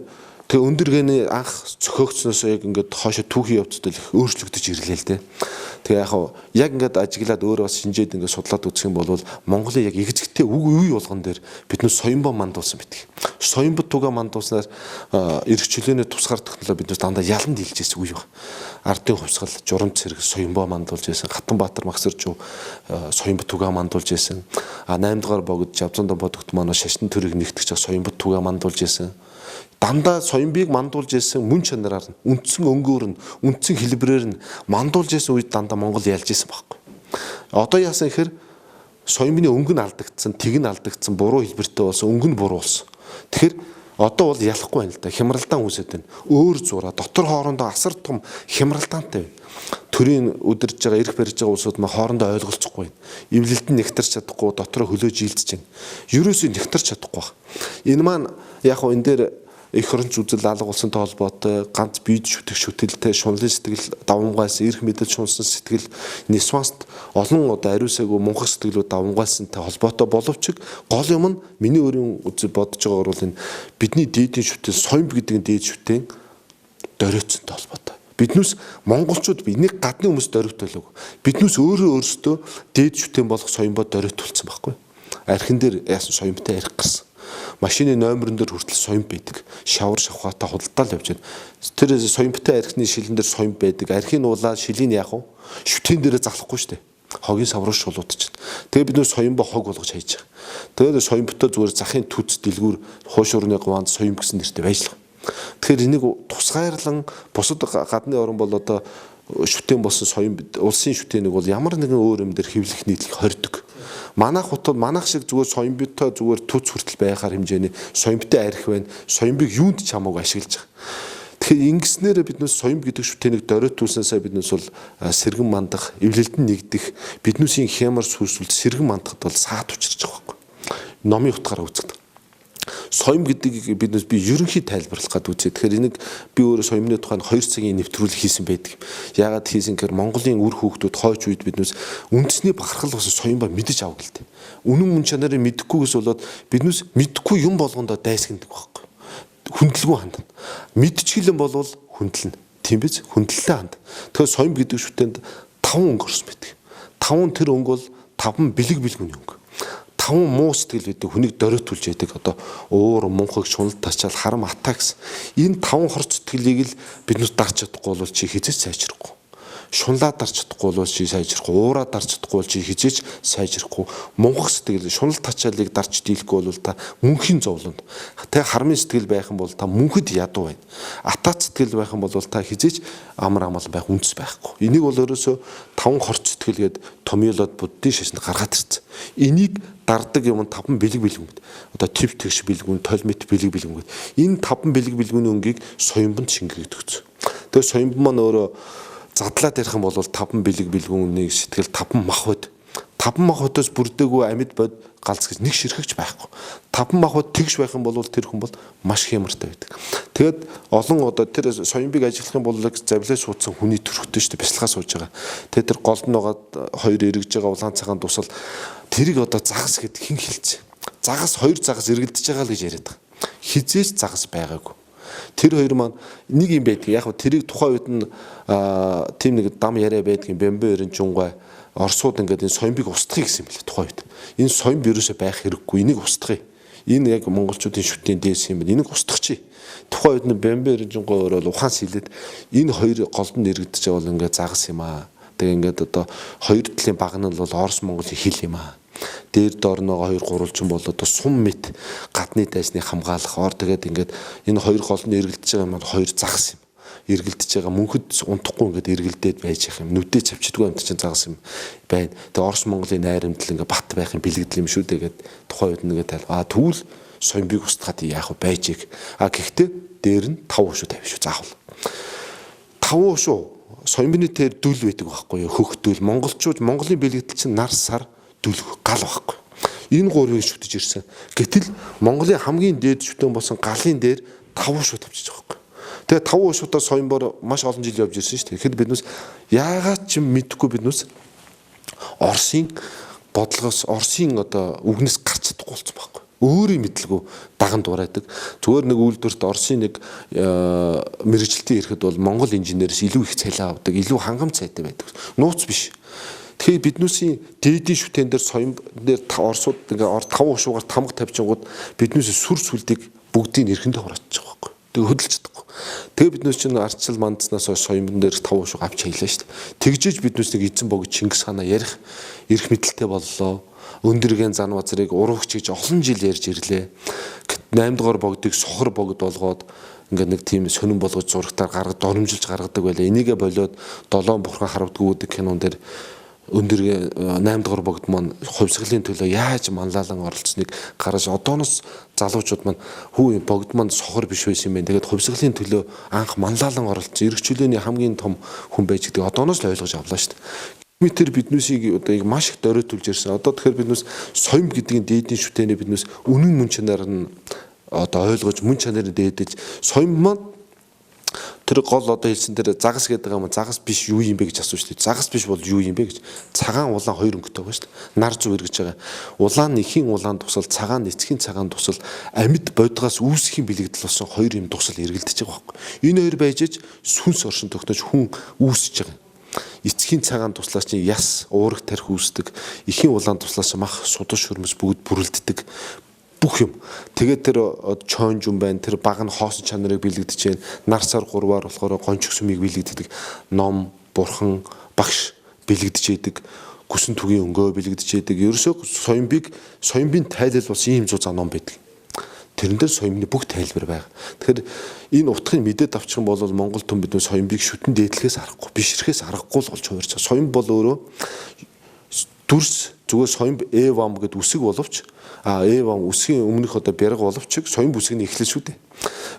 Speaker 2: өндөргэний анх зохиогчноос яг ингээд хоошо түүхийн явцдаа их өөрчлөгдөж ирлээ л дээ. Тэгээ яг ингээд ажиглаад өөрөө бас шинжээд ингээд судлаад үзэх юм бол Монголын яг эгзэгтэй үе болгон дээр биднээс соёнбоо мандуулсан байдаг. Соёнбод тугаа мандуулснаар эрх чөлөөний тусгаар технологи биднээс дандаа яланд хилжсэн үе баг. Ардын хувьсгал, журамт цэрэг соёнбоо мандуулж байсан. Хатанбаатар Магсаржуу соёнбод тугаа мандуулж байсан. 8 дугаар богд Жавзан бодогт манай шашин төрийг нэгтгэж соёнбод тугаа мандуулж байсан. Дандаа соёнбыг мандуулж ирсэн мөн чанараар нь үндсэн өнгөөр нь үндсэн хэлбэрээр нь мандуулж ирсэн үед дандаа Монгол ялж ирсэн байхгүй. Одоо яасан гэхээр соёнбны өнгө нь алдагдсан, тэг нь алдагдсан, буруу хэлбэртэй болсон, өнгө нь буруу болсон. Тэгэхээр одоо бол ялахгүй байна л да. Хямралдаан үүсэж байна. Өөр зураа дотор хоорондоо асар том хямралдаантай байна. Төрийн удирж байгаа, эрх барьж байгаа улсууд маань хоорондоо ойлголцохгүй байна. Эвлэлт нь нэгтэрч чадахгүй, дотроо хөлөө жилдэж байна. Ерөөсөө нэгтэрч чадахгүй байна. Энэ маань яг энэ дээр их оронч үзэл алга улсантай холбоотой ганц бие шүтэх шүтэлтэй шунлын сэтгэл давамгайлсан эрх мэдэл шунсан сэтгэл нисванст олон одоо ариусаагүй мунхаг сэтгэлүүд давамгайлсантай холбоотой боловч гол юм нь миний өөрийн үзэл бодож байгаагаар бол энэ бидний дээдийн шүтэл соён гэдэг дээд шүтэн дөрөөцөнтэй холбоотой. Биднээс монголчууд энийг гадны хүмүүс дөрөвтөлөг. Биднээс өөрөөсөө дээд шүтэн болох соёнбоо дөрөвтүүлсэн байхгүй. Архин дээр яасан соёнботой арх гарсан. Машины номерн дээр хүртэл соён байдаг. Шавар шавхаатай худалдаал явж байна. Тэр соёнботой архины шилэн дээр соён байдаг. Архины улаа шилийн яах вэ? Шүтэн дээрээ залахгүй шүү дээ. Хогийн савруу шулуудчихна. Тэгээ бид нөө соёнбоо хог болгож хайж байгаа. Тэгээд соёнботой зүгээр захын түц дэлгүүр хууш урны гаванд соён гэсэн нэртэй байжлаа. Тэгэхээр энийг тусгаарлан бусад гадны орн бол одоо шүтэн болсон соён улсын шүтэнийг бол ямар нэгэн өөр юм дээр хэвлэх нийтлэг хордог. Манайх хотод манайх шиг зүгээр соёнбитой зүгээр төц хүртэл байхаар хэмжээний соёнбитой арх байна. Соёнбиг юунд ч хамаагүй ашиглаж байгаа. Тэгэхээр ингэснээр биднээс соём гэдэг шүтэнийг доройтуулсанасаа биднээс бол сэргэн мандах, эвлэлдэн нэгдэх, биднээсийн хямар сүрсүүлд сэргэн мандахад бол саад учирч байгаа байхгүй. Номын утгаараа үздэг. Соём гэдгийг биднээс би ерөнхий тайлбарлах гэдэг үзье. Тэгэхээр энийг би өөрөө соёмны тухайн 2 цагийн нэвтрүүлэг хийсэн байдаг. Яагаад хийсэн гэхээр Монголын үр хүүхдүүд хойч үед биднээс үндэсний бахархал бас соём ба мэдэж авах гэлтэй. Үнэн мөн чанарыг мэдэхгүйгээс болоод биднээс мэдэхгүй юм болгондоо дайсагнадаг байхгүй. Хүндлэггүй хандна. Мэдчихлэн болвол хүндлэнэ. Тийм биз? Хүндлэлтэй ханд. Тэгэхээр соём гэдэг шүтээнд 5 өнгө орсон байдаг. 5 тэр өнгө бол 5 бэлэг бэлгүүний өнгө. 5 муу сэтгэл байдаг хүнийг доройтуулж яадаг одоо уур мунхаг шунал тачаал харам атаа гэсэн. Энэ 5 хор сэтгэлийг л биднээс дарж чадахгүй бол чи хизээч сайжрахгүй. Шунлаа дарж чадахгүй бол чи сайжрахгүй, уураа дарж чадахгүй бол чи хизээч сайжрахгүй. Мунхаг сэтгэл, шунал тачаалыг дарж дийлэхгүй бол та мөнхийн зовлонд. Тэ хармын сэтгэл байх юм бол та мөнхөд ядуу байна. Атаат сэтгэл байх юм бол та хизээч амар амал байх үндэс байхгүй. Энийг бол ерөөсөө 5 хорц сэтгэлгээд томьёолоод буддийн шашинд гаргаад ирсэн. Энийг дардаг юм 5 бэлэг бэлгүүн. Одоо тв тэгш бэлгүүн, толмит бэлэг бэлгүүн. Энэ 5 бэлэг бэлгүүний өнгийг соёмбонд шингээгдэх гэсэн. Тэгээ соёмбон маань өөрөө задлаад ярих юм бол 5 бэлэг бэлгүүнийг сэтгэл 5 махбод. 5 махбодоос бүрдээгүй амьд бод галз гэж нэг ширхэгч байхгүй. 5 махбод тэгш байх юм бол тэр хүн бол маш хямартай байдаг. Тэгээд олон одоо тэр соёмбыг ажиллах юм бол завлаа суудсан хүний төрхтэй шүү дээ бяцлагаа сууж байгаа. Тэгээд тэр голд нь байгаа 2 эргэж байгаа улаан цагаан тусал тэрийг одоо загас гэд хэн хэлж. Загас 2 загас эргэлдэж байгаа л гэж яриад байгаа. Хизээч загас байгаагүй. Тэр хоёр маань нэг юм байдаг. Яг тэрийг тухайн үед нь тийм нэг дам яриа байдгийн бэмбэ өрн жунгай Оросууд ингээд энэ соёмбыг устгахыг гэсэн юм лээ тухайн үед. Энэ соёмб вирусээ байх хэрэггүй. Энийг устгахыг. Энэ яг монголчуудын шүтэн дээс юм байна. Энийг устгахчий. Тухайн үед нь бэмбэ өрн жунгай өөрөө ухаан сэлээд энэ хоёр голд нь эргэж байгаа бол ингээд загас юм аа. Тэгээ ингээд одоо хоёр талын баг нь бол Орос Монголын хил юм аа. Дээр доорноо 2 3 бол одоо сум мэт гадны дайсны хамгаалах ор тэгээд ингээд энэ хоёр гол нь эргэлдэж байгаа юм бол хоёр загас юм. Эргэлдэж байгаа мөнхөд унтахгүй ингээд эргэлдээд байж их юм. Нүдээ цавчдаггүй юм чинь загас юм байна. Тэгээ Орос Монголын найрамдал ингээд бат байх юм бэлгэдэл юм шүү дээ гээд тухайн үед нэгээд тэгвэл соёмбыг устгаад яах вэ байж их. Гэхдээ дээр нь 5 шүү тавь шүү заавал. 5 шүү соёмбны тэр дүл байдаг байхгүй юу хөхдөл монголчууд Монголын бэлгэдэл чинь нар сар дүлх гал байхгүй. Энэ 3-ыг шүтэж ирсэн. Гэтэл Монголын хамгийн дээд шүтэн болсон галын дээр 5 шүт авчиж байгаа байхгүй. Тэгээ 5 шүтээ соёмбоор маш олон жил явж ирсэн шүү дээ. Тэгэхэд биднээс яагаад ч мэдэхгүй биднээс Оросын бодлогоос Оросын одоо үгнээс гарч чадахгүй болсон байхгүй. Өөрийн мэдлгүй даган дурайдаг. Зүгээр нэг үйлдвэрт Оросын нэг мэрэгчлэлтийн ирэхэд бол Монгол инженерээс илүү их цалин авдаг, илүү хангамж цайтай байдаг. Нууц биш. Тэгэхээр биднүүсийн дээдийн шүтэн дээр соём дээр Оросууд ингээ 5 ушуугаар тамга тавьчихгууд биднүүсээ сүр сүлдийг бүгдийг эрхэндээ хураачиж байгаа байхгүй. Тэгээ хөдөлж чадахгүй. Тэгээ биднүүс чинь ардчил мандснаас соёмн дээр 5 ушуу авч хаялаа шүү дээ. Тэгжээж биднүүс нэг эзэн богд Чингис хаана ярих эрх мэдэлтэй боллоо. Өндөргийн зан базрыг уруугч гэж олон жил ярьж ирлээ. 8 дугаар богдыг сохор богд болгоод ингээд нэг тийм сонирн болгож зурагтаар гаргад доромжилж гаргадаг байлаа. Энийгээ болоод 7 бурхан харавдгүй гэдэг кинон дээр өндөргийн 8 дугаар богд маань хувьсгалын төлөө яаж манлайлан оролцсныг гаргаж одооноос залуучууд маань хүү богд маань сохор биш байсан юм байна. Тэгээд хувьсгалын төлөө анх манлайлан оролцсон эрх чөлөөний хамгийн том хүн байж гэдэг одооноос л ойлгож авлаа шүү дээ. Метр биднүүсийг одоо яг маш их доройтуулж ирсэн. Одоо тэгэхээр биднүүс соём гэдгийн дээдийн шүтэнэ биднүүс үнэн мөн чанар нь одоо ойлгож мөн чанарыг дээдэж соём маань тэр гол одоо хэлсэн тэр загас гэдэг юм загас биш юу юм бэ гэж асууж шүү дээ. Загас биш бол юу юм бэ гэж. Цагаан улаан 2 өнгөтэй байгаа шүү дээ. Нар зүү эргэж байгаа. Улаан нэхийн улаан тусал цагаан эцгийн цагаан тусал амьд бодгоос үүсхийн бэлэгдэл болсон 2 юм тусал эргэлдэж байгаа байхгүй. Энэ хоёр байж сүнс оршин тогтнож хүн үүсэж байгаа. Эцгийн цагаан туслаас чинь яс уурах тарих үүсдэг. Эхийн улаан туслаас мах судас шүрмэс бүгд бүрэлддэг. Бүх юм. Тэгээд тэр чойн юм байна. Тэр баг нь хоосон чанарыг бэлэгдэж байна. Нар сар 3-аар болохоор гончиг сүмийг бэлэгддэг. Ном, бурхан, багш бэлэгдэж идэг. Гүсэн түгийн өнгөө бэлэгдэж идэг. Ерөөсөө соёмбын тайлал бас ийм зузаан ном байдаг. Тэрэн дээр соёмны бүх тайлбар байгаа. Тэгэхээр энэ утгыг мэдээд авчих юм бол Монгол түн бидний соёмбыг шүтэн дээдлэхээс аргагүй, бишрэхээс аргагүй л болж хувирч. Соём бол өөрөө дүрс зүгээр соёмб эвам гэдэг үсэг боловч эвам үсгийн өмнөх одоо бярга боловч соёмб үсгийн эхлэл шүү дээ.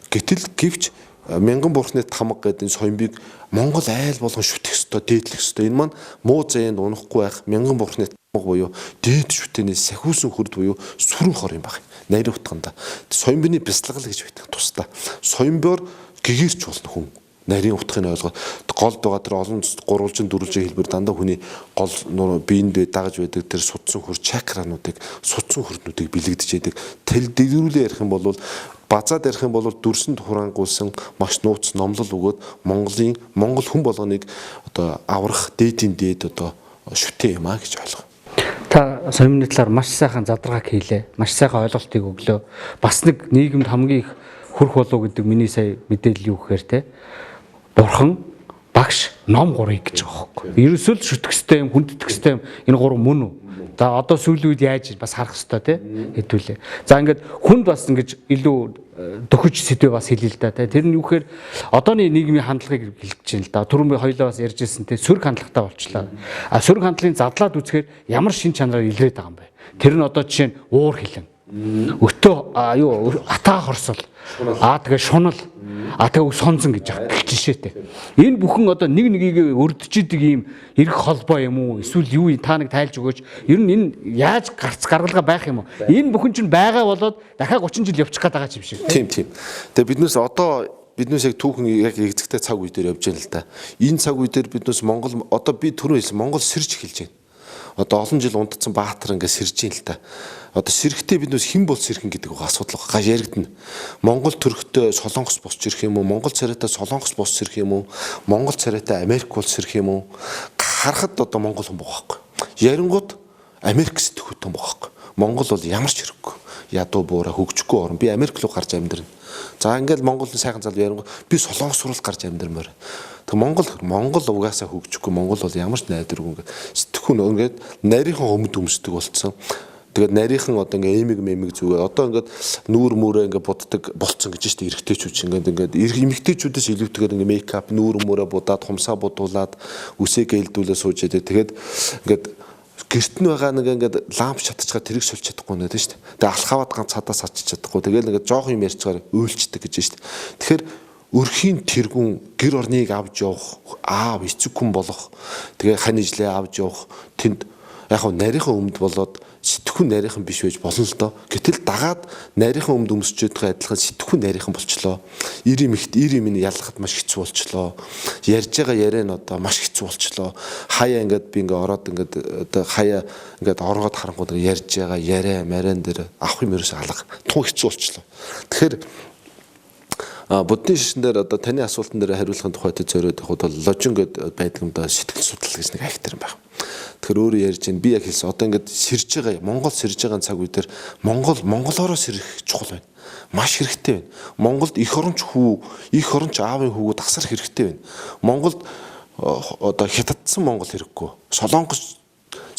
Speaker 2: Гэтэл гэвч мянган бурхны тамга гэдэг энэ соёмбыг Монгол айл болгон шүтэх ёстой, дээдлэх ёстой. Энэ маань муу зээнд унахгүй байх мянган бурхны тамга буюу дээд шүтэнээс сахиусан хүрд буюу сүрэн хор юм баг. Нарийн утганда соёмбны бяцлагал гэж байдаг тусдаа. Соёмбоор гэгэрч болно хүн. Нарийн утгыг ойлгоод голд байгаа тэр олон гурвалжин дөрвөлжин хэлбэр дандаа хүний гол биеинд дагаж байдаг тэр судсан хөр чакрануудыг судсан хөрнүүдийг бэлэгдэж яадаг. Тэл дэлгэрүүлээ ярих юм бол базаад ярих юм бол дүрсэнд хураангуулсан маш нууц номлол өгөөд Монгол хүн болгоныг одоо аврах дээдийн дээд одоо шүтээ юм а гэж ойлгоо.
Speaker 1: Та соёмны талаар маш сайхан задрааг хийлээ. Маш сайхан ойлголтыг өглөө. Бас нэг нийгэмд хамгийн их хүрх болов гэдэг миний сая мэдээлэл юу гэхээр те Бурхан, багш, ном гурыг гэж байгаа хөөхгүй. Ерөөсөө л шүтэх ёстой юм, хүндэтгэх ёстой юм. Энэ гурав мөн үү? За одоо сүүлийн үед яаж бас харах ёстой те хэдүүлээ. За ингээд хүнд бас ингэж илүү дөхөж сэдвээ бас хэлээ л да те. Тэр нь юу гэхээр одооны нийгмийн хандлагыг хэлж чинь л да. Түрүүн би хоёлоо бас ярьж ирсэн те сөрөг хандлагатай болчлаа. А сөрөг хандлагын задлаад үзэхээр ямар шин чанараар илрээд байгаа юм бэ? Тэр нь одоо жишээ нь уур хилэн. Өтөө атаа хорсол. Тэгээ шунал. Тэгээ сонзон гэж гэх жишээтэй. Энэ бүхэн одоо нэг нэгийг өрдөж идэг ийм эрх холбоо юм уу? Эсвэл юу та нэг тайлж өгөөч. Ер нь энэ яаж гаргалгаа байх юм уу? Энэ бүхэн чинь байгаа болоод дахиад 30 жил явчих гээд байгаа юм шиг.
Speaker 2: Тийм. Тэгээ биднээс яг түүхэн яг экзэгтэй цаг үе дээр явж байна л да. Энэ цаг үе дээр биднээс Монгол одоо би түрүү хэлсэн Монгол сэрж эхэлж байна. Одоо олон жил унтцсан баатар ингээ сэрж ийн л та. Одоо сэрэгтэй биднээс хэн бол сэрхэн гэдэг асуудал гаш яригдана. Монгол төрхтэй Солонгос босч ирэх юм уу? Монгол царайтай Солонгос босч ирэх юм уу? Монгол царайтай Америк болж ирэх юм уу? Харахад одоо Монгол хүн байгаа байхгүй. Ярингууд Америк сэтгүүтэн байгаа байхгүй. Монгол бол ямар ч хэрэггүй. Ядуу буураа хөгжихгүй орн. Би Америк руу гарч амьдрна. За ингээл Монголын сайхан залуу ярингууд би Солонгос руу гарч амьдрмаар. Тэг Монгол угаасаа хөгжихгүй. Монгол бол ямар ч найдваргүй ингээд сэтгүүн ингээд нарийнхан өмд өмсдөг болцсон. Тэгээд нарийнхан одоо ингээ эмэг зүгээр одоо ингээд нүүр мөрөө ингээ буддаг болцсон гэж штэ эрэгтэйчүүд ингээд эмэгтэйчүүдээс илүүтэйгээр ингээ мейкап нүүр мөрөө будаад хумсаа будуулаад үсээ гэлдүүлээ сууж яадаг. Тэгээд ингээд гэрт нь байгаа нэг ингээд ламп шатчихгаа тэрэг сольж чадахгүй нэ тийм штэ. Тэгээд алхаваад ганц цадаас ачиж чадахгүй. Тэгээд ингээд жоох юм ярьцгаар өөлчдөг гэж штэ. Тэгэхээр өрхийн тэргүүн гэр орныг авч явах аав эцэг хүн болох тэгээ хань ижлээ авч явах тэнд яг нь нарийнхан өмд болоод сэтгхүүн нарийнхан биш байж болно л доо. Гэтэл дагаад нарийнхан өмд өмсөж байгаа адилхан сэтгхүүн нарийнхан болчлоо. Ир юм ялгахад маш хэцүү болчлоо. Ярьж байгаа яриа нь одоо маш хэцүү болчлоо. Хаяа ингээд би ингээд ороод ингээд одоо хаяа ингээд оргоод харангууд ярьж байгаа яриа мариан дээр авах юм ерөөсөө алга. Тун хэцүү болчлоо. Тэгэхээр буддын шишин дээр одоо таны асуултан дээр хариулахын тухайд зориод явахд бол ложин гэдэг байдаг юм да сэтгэл судлал гэж нэг айхтар юм байна. Тэгэхээр өөрөө ярьж байна. Би яг хэлсэн одоо ингээд сэрж байгаа Монгол сэрж байгаа цаг үе дээр монголоороо сэрэх чухал байна. Маш хэрэгтэй байна. Монголд их оронч аавын хүүгүүд тасар хэрэгтэй байна. Монголд одоо хятадсан Монгол хэрэггүй. Солонгос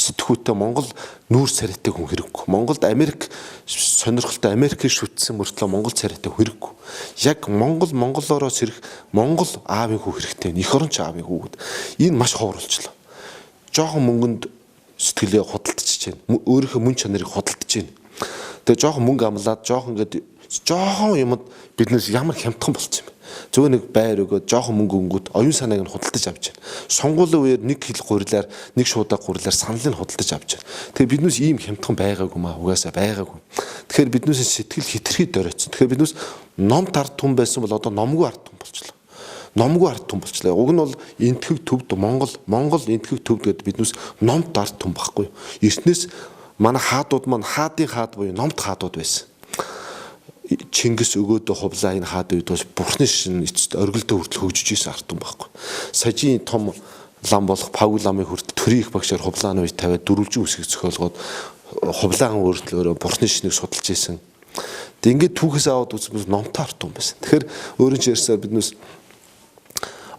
Speaker 2: сэтгүүтэй Монгол нүүр царайтай хүн хэрэггүй. Монголд Америк сонирхолтой Америкийг шүтсэн мөртлөө Монгол царайтай хэрэггүй. Яг монголоороо сэрэх Монгол аавын хүү хэрэгтэй. Их оронч аавын хүүгүүд. Энэ маш ховор болчихлоо. Жохон мөнгөнд сэтгэлээ худалдчихж байна. Өөрийнхөө мөн чанарыг худалдаж байна. Тэгээ жохон мөнгө амлаад жохон юмд биднээс ямар хямдхан болчихсон юм. Зөвхөн нэг байр өгөөд жохон мөнгө өнгөд оюун санааг нь худалдаж авч байна. Сонгуулийн үеэр нэг хил гурилаар нэг шуудаг гурилаар саналыг худалдаж авч байна. Тэгэхээр биднээс ийм хямдхан байгаагүй маа угаасаа байгаагүй. Тэгэхээр биднээс сэтгэл хитрхи дөрөөцсөн. Тэгэхээр биднээс ном тард түн байсан бол одоо номгүй ард түн болчихлоо. Номгүй ард түн болчихлоо. Уг нь бол энтхэг төвд Монгол энтхэг төвд гэдэг биднээс номд ард түн байхгүй. Эртнээс манай хаадууд маань хаадын хаад буюу номд хаадууд байсан. Чингис өгөөдөө хувлаа энэ хаад үед бас бурхны шин эцэст оргилдөө хүртэл хөгжиж исэн ард түмэн байхгүй. Сажийн том лам болох Паул ламын хүртэл төрийн их багшаар хувлааны үед тавиад дөрвөлжин үсгийг зохиолгоод хувлаан өөртлөөрөө бурхны шинийг судалж исэн. Тэг ингээд түүхээс аваад үзмэс номтой ард түмэн байсан. Тэгэхээр өөрөөр ярьсаар биднээс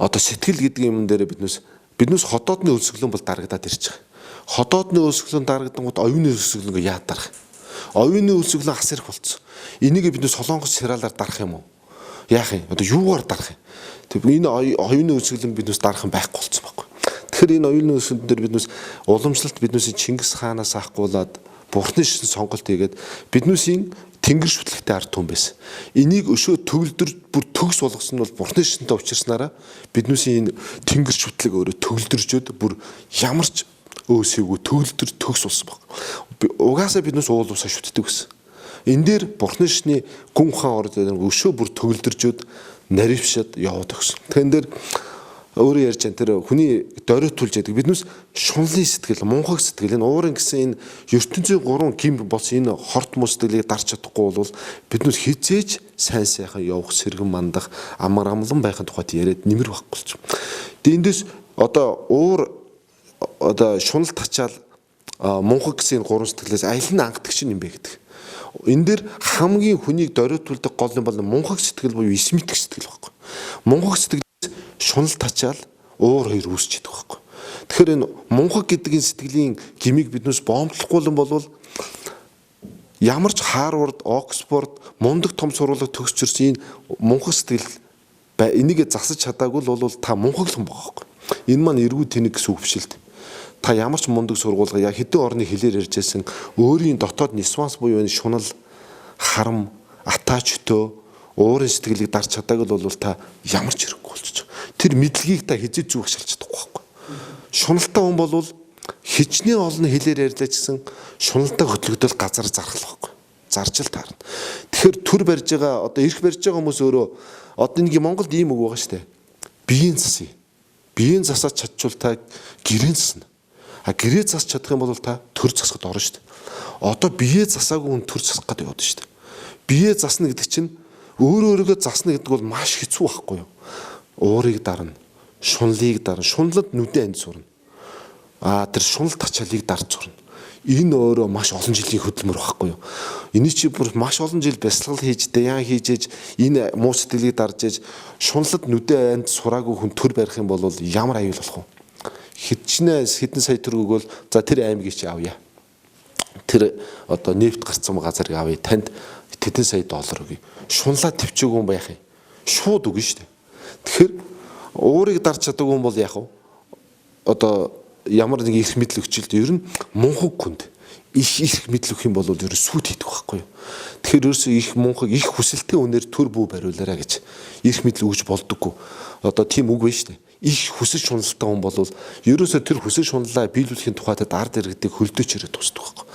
Speaker 2: одоо сэтгэл гэдэг юм дээр биднээс хотоодны өлсгөлөн бол дарагдаад ирж байгаа. Хотоодны өлсгөлөн дарагдангууд оюуны өлсгөлөнгөө яа дарах. Оюуны өлсгөлөн хас ирэх болцсон. Энийг бид Солонгос сериалаар дарах юм уу? Яах юм? Одоо юугаар дарах юм? Тэг энэ оюуны өлсгөлөн биднээс дарах юм байхгүй болцсон байхгүй. Тэгэхээр энэ оюуны өлсгөлөн дээр биднээс уламжлалт биднээс Чингис хаанаас авахгуулаад Бурхны шин сонголт хийгээд биднүүсийн тэнгэр шүтлэгтэй ард түмэн байсан. Энийг өшөө төгөлдөр бүр төгс болгосон нь бол Бурхны шинтэй уулзсанараа биднүүсийн энэ тэнгэр шүтлэг өөрөө төгөлдөржөөд бүр ямарч өөсөйгөө төгөлдөр төгс болсон баг. Угаасаа биднээс уул усаа шүтдэг гэсэн. Энэ дээр Бурхны шний гүн ухаан орд өшөө бүр төгөлдөржөөд нарившаад яваад өгсөн. Тэгэхээр энэ дээр өөрөө ярьж байгаа тэр хүний доройтулж яадаг биднээс шунлын сэтгэл, мунхаг сэтгэл энэ уурын гэсэн энэ ертөнцийн 3 гим болсон энэ хорт мус сэтгэлийг дарж чадахгүй бол биднээс хизээж сайн сайхан явах сэргэн мандах амар амлан байхын тухайд яриад нэмэр байхгүй болчих. Тэгээ эндээс одоо уур одоо шунал тачаал мунхаг гэсэн энэ 3 сэтгэлээс аль нь ангадагч юм бэ гэдэг. Энэ дээр хамгийн хүнийг доройтулдаг гол юм бол мунхаг сэтгэл буюу исмитик сэтгэл байхгүй. Мунхаг сэтгэл шунал тачаал уур хоёр үүсч идэх байхгүй. Тэгэхээр энэ мунхаг гэдэг энэ сэтгэлийн гмийг биднээс боомдлохгүй юм бол ямар ч Харвард, Оксфорд мундаг том сургуулийг төгсч ирсэн энэ мунхаг сэтгэл энийг засаж чадаагүй бол та мунхаглах байгаа байхгүй. Энэ маань эргүү тэнэг гэсэн үг биш л дээ. Та ямар ч мундаг сургуулга яг хэдэн орны хэлээр ярьж байсан өөрийн дотоод нисванс буюу энэ шунал, харам, атаачтөө уурын сэтгэлийг дарж чадаагүй бол та ямар ч хэрэггүй болчих. Тэр мэдлэгийг та хизээ зүгш шалж чадахгүй байхгүй. Шуналтай хүн бол хичнээн олон хэлээр ярьлаа гэсэн шуналтай хөтлөгдөл газар зархах байхгүй. Зарж л таарна. Тэгэхээр төр барьж байгаа одоо эрх барьж байгаа хүмүүс өөрөө одоо нэг Монголд ийм үг байгаа шүү дээ. Биеийн засъя. Биеийн засаж чадчвал та гэрээ засна. Гэрээ засч чадах юм бол та төр засахад орно шүү дээ. Одоо биеэ засаагүй хүн төр засах гэдэг яваад шүү дээ. Биеэ засна гэдэг чинь өөрөөгөө засна гэдэг бол маш хэцүү байхгүй юу? Уурыг дарна, шунлыг дарна, шунлад нүдэн анд сурна. Тэр шунал тачаалыг дарж сурна. Энэ өөрөө маш олон жилийн хөдөлмөр байхгүй юу? Эний чи бүр маш олон жил бясалгал хийж, дэян хийж, энэ муу сэтгэлийг дарж ээж, шунлад нүдэн анд сураагүй хүн төр барих юм бол ямар аюул болох вэ? Хэдэн сая төгрөг өгвөл за тэр аймгийг чи авъя. Тэр одоо нефт гарцсан газарыг авъя. Танд тэдэн сая доллар өгье. Шунлаа төвчөөгүй юм байх юм. Шууд өгнө шүү дээ. Тэгэхээр уурыг дарж чадаагүй юм бол яах вэ? Одоо ямар нэг эрх мэдэл өчилд ер нь мунхаг хүнд их мэдэл өгөх юм бол ер нь сүт хийдэг байхгүй юу? Тэгэхээр ерөөсөө их мунхаг их хүсэлтийн үнээр төр бүү бариулаарай гэж эрх мэдэл өгж болдоггүй. Одоо тийм үг байна шүү дээ. Их хүсэл шуналтай хүн бол ерөөсөө тэр хүсэл шуналлаа биелүүлэхийн тухайд ард иргэдэг хөлдөөч ирээд тусдаг байхгүй.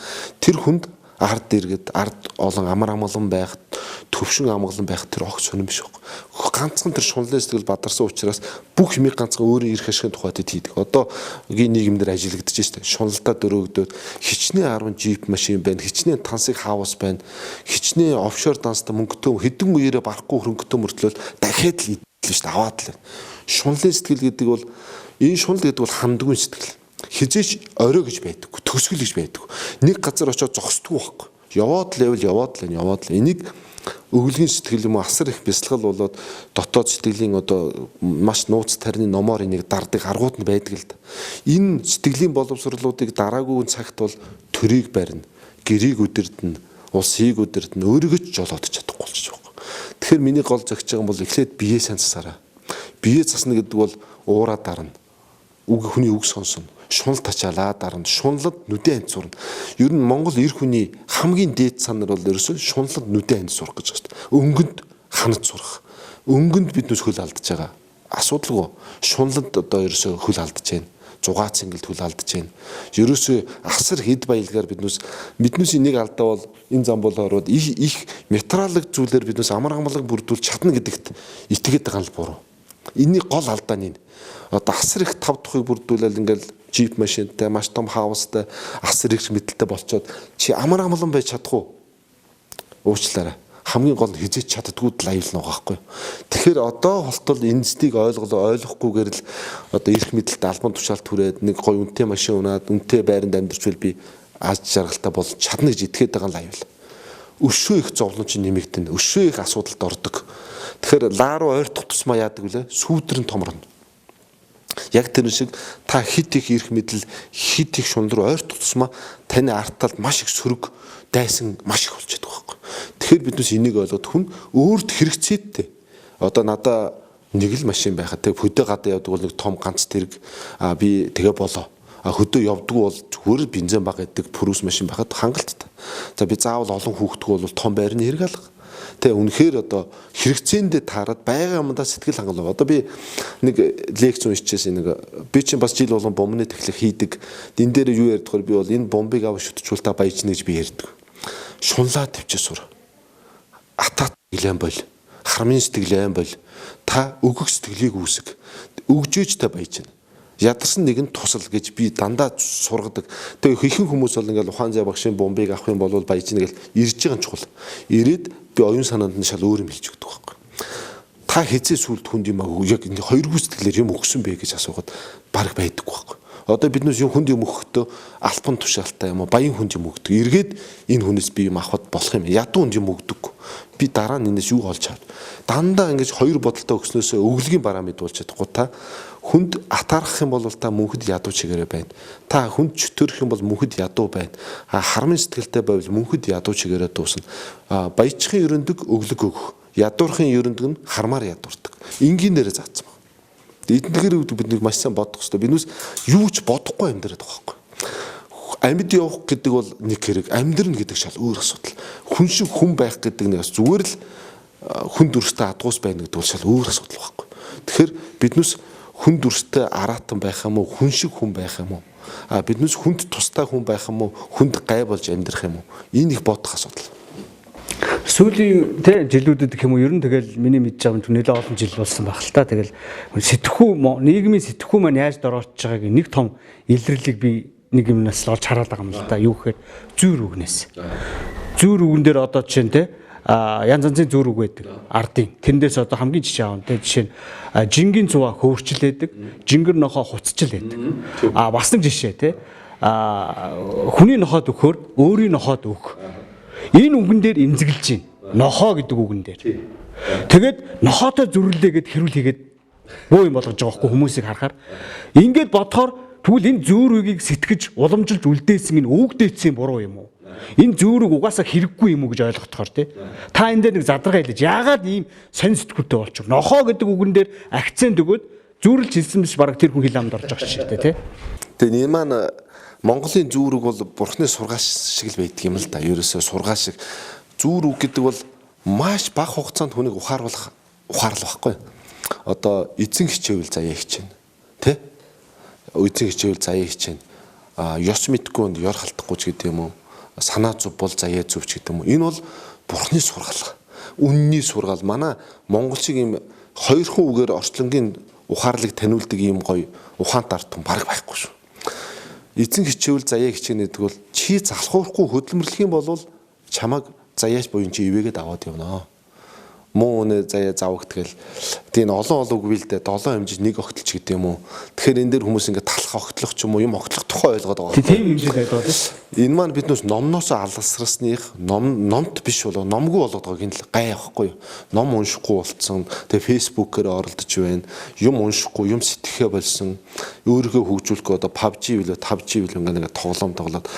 Speaker 2: Тэр хүнд ард иргэд ард олон амар амгалан байх, төвшин амгалан байх тэр огт сонирм биш байхгүй. Ганцхан тэр шунлын сэтгэл бадарсан учраас бүх юмыг ганцхан өөрийн эрх ашигын тухайд хийдэг. Одоогийн нийгэмдэр ажиллагдаж штэ. Шуналтаа дөрөөгдөөд хичнээн 10 джип машин байна, хичнээн тансыг хаус байна, хичнээн офшор данстай мөнгөтэй хэдэн үеэрээ барахгүй хөрөнгөтэй мөртлөөл дахиад л идэл штэ аваад л. Шунлын сэтгэл гэдэг бол энэ шунал гэдэг бол хандгүй сэтгэл. Хизээч орой гэж байдаг. Төсгөл гэж байдаг. Нэг газар очиод зогсдгүй байхгүй. Яваад л. Энийг өвлгийн сэтгэл юм уу асар их бясалгал болоод дотоод сэтгэлийн одоо маш нууц тарины номоор энийг дардыг аргууд нь байдаг л да. Энэ сэтгэлийн боловсролуудыг дараагүй цагт бол төрийг барина. Гэрийг үдирдэн, улсыг үдирдэн, өөрийгөө ч жолоодож чадахгүй болчих واخ. Тэгэхээр миний гол зөгч байгаа юм бол эхлээд бие сайн засаарай. Бие засна гэдэг бол уураа дарна. Хүний үг сонсон. Шунал тачаалаа дарна. Шунлад нүдэн анд сурна. Ер нь Монгол эр хүний хамгийн дээд санаар бол ерөөсөө шунлад нүдэн анд сурах гэж байна. Өнгөнд ханаж сурах. Өнгөнд биднээс хөл алдаж байгаа. Асуудалгүй. Шунлад одоо ерөөсөө хөл алдаж байна. Зугаа цэнгэлд хөл алдаж байна. Ерөөсөө асар хэд баялгаар биднээс нэг алдаа бол энэ зам болоорууд их материалын зүйлээр биднээс амар амгалан бүрдүүл чадна гэдэгт итгээд байгаа л буруу. Энийн гол алдаа нь одоо асар их 5 дахыг бүрдүүлэл ингээл джип машинтай, маш том хаустай, асар их мэдлэлтэй болцоод чи амар амгалан байж чадах уу? Уучлаарай. Хамгийн гол нь хизээч чаддгүй л аюул нэг байхгүй. Тэгэхээр одоо холтол эндсдийг ойлгохгүйгээр л одоо эрх мэдэлтэй албан тушаал түрээд нэг гой үнэтэй машин унаад үнэтэй байранд амьдарчвал би аз жаргалтай болж чадна гэж итгээд байгаа л аюул. Өшөө их зовлонч нэмэгдэнэ. Өшөө их асуудалд ордог. Тэгэхээр лаа руу ойртох тусмаа яадаг вүлээ? Сүүдрэн томорно. Яг тэр шиг та хит их эрх мэдэл, хит их шунал руу ойртох тусмаа таны арталд маш их сөрөг дайсан маш их болж байгаа байхгүй. Тэгэхээр биднээс энийг ойлгоод хүн өөрт хэрэгцээдтэй. Одоо надаа нэг л машин байхад тэг хөдөө гадаа явдаг бол нэг том ганц тэрэг би тэгээ болоо. хөдөө явдаг бол зүгээр бензин бага гэдэг пүрүс машин байхад хангалттай. За би заавал олон хүүхдтэй бол том байрны хэрэг алга. Тэ үнэхээр одоо хэрэгцээндээ таарад байгаа юмдаа сэтгэл хангалуун. Одоо би нэг лекц уншижсэн нэг би чинь бас жил болгон бомбны техник хийдэг. Дэн дээр юу ярьдгаар би бол энэ бомбыг аваа шүтжүүл та баяжна гэж би ярьдаг. Шунлаад тавьчих сур. Атат гэлэн бол хармын сэтгэлэн бол та өгөх сэтгэлийг үүсэг. Өгжөөж та баяжна. Ядарсан нэгэн тусал гэж би дандаа сургадаг. Тэгээ ихэнх хүмүүс бол ингээл ухаан зай багшийн бомбыг авах юм бол баяжна гэж ирж байгаа чухал. Ирээд би оюун санаанд нь шал өөр юм хэлж өгдөг байхгүй. Та хэзээ сүлд хүнд юм аа яг энэ хоёр гүйцэтгэлээр юм өгсөн бэ гэж асуугаад баг байдаггүй байхгүй. Одоо биднээс юм хүнд юм өгөхдөө альпан тушаалтай юм уу баян хүнд юм өгдөг. Эргээд энэ хүнээс би юм авахд болох юм. Ядуу хүнд юм өгдөггүй. Би дараа нь энэс юу олж аваад дандаа ингэж хоёр бодолтой өгснөөсөө өглөгийн бараа мэдүүлж чадахгүй та хүнд атаарах юм бол та мөнхөд ядуу чигээрээ байна. Та хүнд чөтөрөх юм бол мөнхөд ядуу байна. Хармын сэтгэлтэй байвал мөнхөд ядуу чигээрээ дуусна. Баячхын ерөндөг өглөг өгөх. Ядуурхын ерөндөг нь хармаар ядуурдаг. Энгийнээр заацсан. Эдгээр бид нэг маш сайн бодох хэрэгтэй. Биднээс юу ч бодохгүй амьдраад байгаа байхгүй. Амьд явах гэдэг бол нэг хэрэг, амьдрна гэдэг шал өөр асуудал. Хүн шиг хүн байх гэдэг нэг зүгээр л хүн дүрстэй адгуус байна гэдэг бол шал өөр асуудал байхгүй. Тэгэхээр биднээс хүн дүрстэй аратан байх юм уу, хүн шиг хүн байх юм уу? Биднээс хүнд тустай хүн байх юм уу, хүнд гай болж амьдрах юм уу? Энэ их бодох асуудал.
Speaker 1: Сүүлийн жилүүдэд гэх юм уу ер нь тэгэл миний мэдж байгаа юм нэлээд олон жил болсон байх л та. Тэгэл сэтгхүү нийгмийн сэтгхүү маань яаж дороочж байгааг нэг том илэрлийг би нэг юмнаас л олж хараад байгаа юм л та. Юу гэхээр зүүр үгнээс. Зүүр үгэн дээр одоо жишээ нь янз янзын зүүр үг байдаг. Ардын. Тэрнээс одоо хамгийн жишээ аав. Жишээ нь жингийн цуваа хөөрчлээдэг, жингэр нохоо хуцчил байдаг. Бас нэг жишээ хүний нохоод өгөхөөр өөрийн нохоод өгөх. Энэ үгэн дээр имзэглэж байна. Нохоо гэдэг үгэн дээр. Тэгээд нохоотой зүрлэлээгээд хэрүүл хийгээд буу юм болгож байгаа байхгүй хүмүүсийг харахаар. Ингээд бодохоор тэгвэл энэ зүүр үгийг сэтгэж уламжилж үлдээсэн энэ үг дээдсийн буруу юм уу? Энэ зүүрийг угаасаа хэрэггүй юм уу гэж ойлгохоор тий. Та энэ дээр нэг задрага хэлж яагаад ийм сонь сэтгүүлтэй болчих. Нохоо гэдэг үгэн дээр акцент өгөөд зүүрлж хэлсэн биш бараг тэр хүн хил амд орж байгаа шүү дээ тий.
Speaker 2: Тэгээ энэ маань Монголын зүүр үг бол бурхны сургааш шиг л байдаг юм л да. Ерөөсөө сургааш шиг. Зүүр үг гэдэг бол маш бага хугацаанд хүнийг ухаарл байхгүй. Одоо эзэн хичээвэл заяа хичээнэ. Тэ? Эзэн хичээвэл заяа хичээнэ. Ёс мэдгүй өнд ёр халтахгүй ч гэдэг юм уу. Санаа зүв бол заяа зүв ч гэдэг юм уу. Энэ бол бурхны сургаал. Үнний сургаал. Манай монголчиг юм хоёрхан үгээр орчлонгийн ухаарлыг таниулдаг юм гоё ухаантай ард хүн бараг байхгүй шүү. Эзэн хичээвэл заяа хичээнэ гэдэг бол чи залхуурахгүй хөдөлмөрлөх юм бол чамайг заяаш буюу чи ивэгээд аваад явна. Муу өнө заяа завгтгээл тийм олон үг билдэ 7 хэмжиж нэг огтлч гэдэг юм уу. Тэгэхээр энэ дээр хүмүүс ингээд талах огтлох ч юм уу юм огтлох тухай ойлгоод байгаа.
Speaker 1: Тийм хэмжээд байдаг тийм.
Speaker 2: Энэ маань биднээс номноос алгасрасных номт биш болоо номгүй болоод байгааг энэ л гай авахгүй. Ном уншихгүй болцсон. Тэгээ фэйсбүүкээр оролдож байна. Юм уншихгүй, юм сэтгэхэ болсон. Өөрийгөө хөгжүүлэхгүй одоо PUBG ингээд тоглоод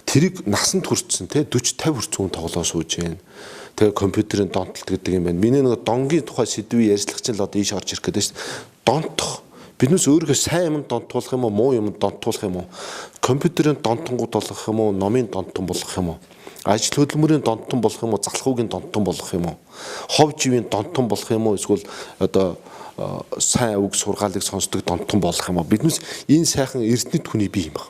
Speaker 2: тэрийг насанд хүрсэн те 40 50 хүрсэн тоглоо сууж байна. Тэгээ компьютерийн донтолт гэдэг юм байна. Миний нэг донгийн тухай сэдвийг ярьцлах чинь л одоо ийш орж ирэх гэдэг шүү дээ. Донтох. Биднээс өөрийнхөө сайн юм донтуулах юм уу, муу юм донтуулах юм уу? Компьютерийн донтонгууд болгох юм уу, номын донтон болгох юм уу? Ажил хөдөлмөрийн донтон болох юм уу, залхуугийн донтон болгох юм уу? Хов живийн донтон болох юм уу? Эсвэл одоо сайн үг сургаалыг сонсдог донтон болох юм уу? Биднээс энэ сайхан эрдэнэт хүний бие юм байна.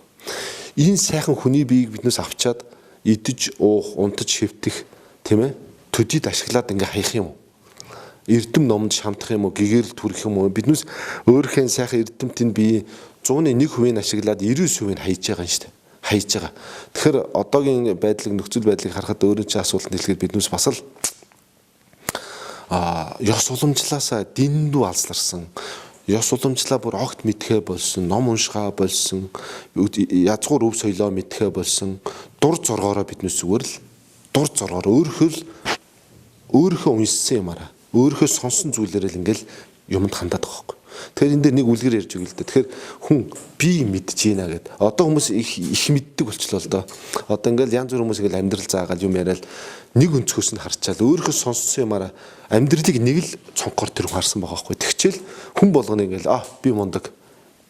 Speaker 2: Энэ сайхан хүний биеийг биднээс авчаад идэж, уух, унтаж, хэвтэх тийм ээ? Төдийд ашиглаад ингээ хаях юм уу? Эрдэм номонд шамтах юм уу? Гэгэрэл түрэх юм уу? Биднээс өөрхийн сайхан эрдэмтэн бие 101% ашиглаад 99% хайж байгаа юм шүү дээ. Хайж байгаа. Тэгэхээр одоогийн байдлыг нөхцөл байдлыг харахад өөрөө ч асуулт нэлгээд биднээс бас л ёс уламжлаасаа дэндүү алсларсан. Ёс уламжлаа бүр огт мэдхээ болсон, ном уншихаа болсон, язгуур өв соёлоо мэдхээ болсон. Дур зоргоороо биднээс зүгээр л дур зоргоор өөрийнхөө уншсан юмараа өөрийнхөө сонсон зүйлээрээ л ингээл юмд хандаад байгаа байхгүй. Тэгэхээр энэ дээр нэг үлгэр ярьж өгөл дээ. Тэгэхээр хүн би мэдж ийна гэд. Одоо хүмүүс их мэддэг болчлоо л доо. Одоо ингээл янз бүр хүмүүс ингээл амьдрал заагаал юм яриад нэг өнцгөөс нь харчаал өөрийнхөө сонссон юмараа амьдралыг нэг л цонхоор тэр харсан байгаа байхгүй. Тэгчээл хүн болгоно ингээл би мундаг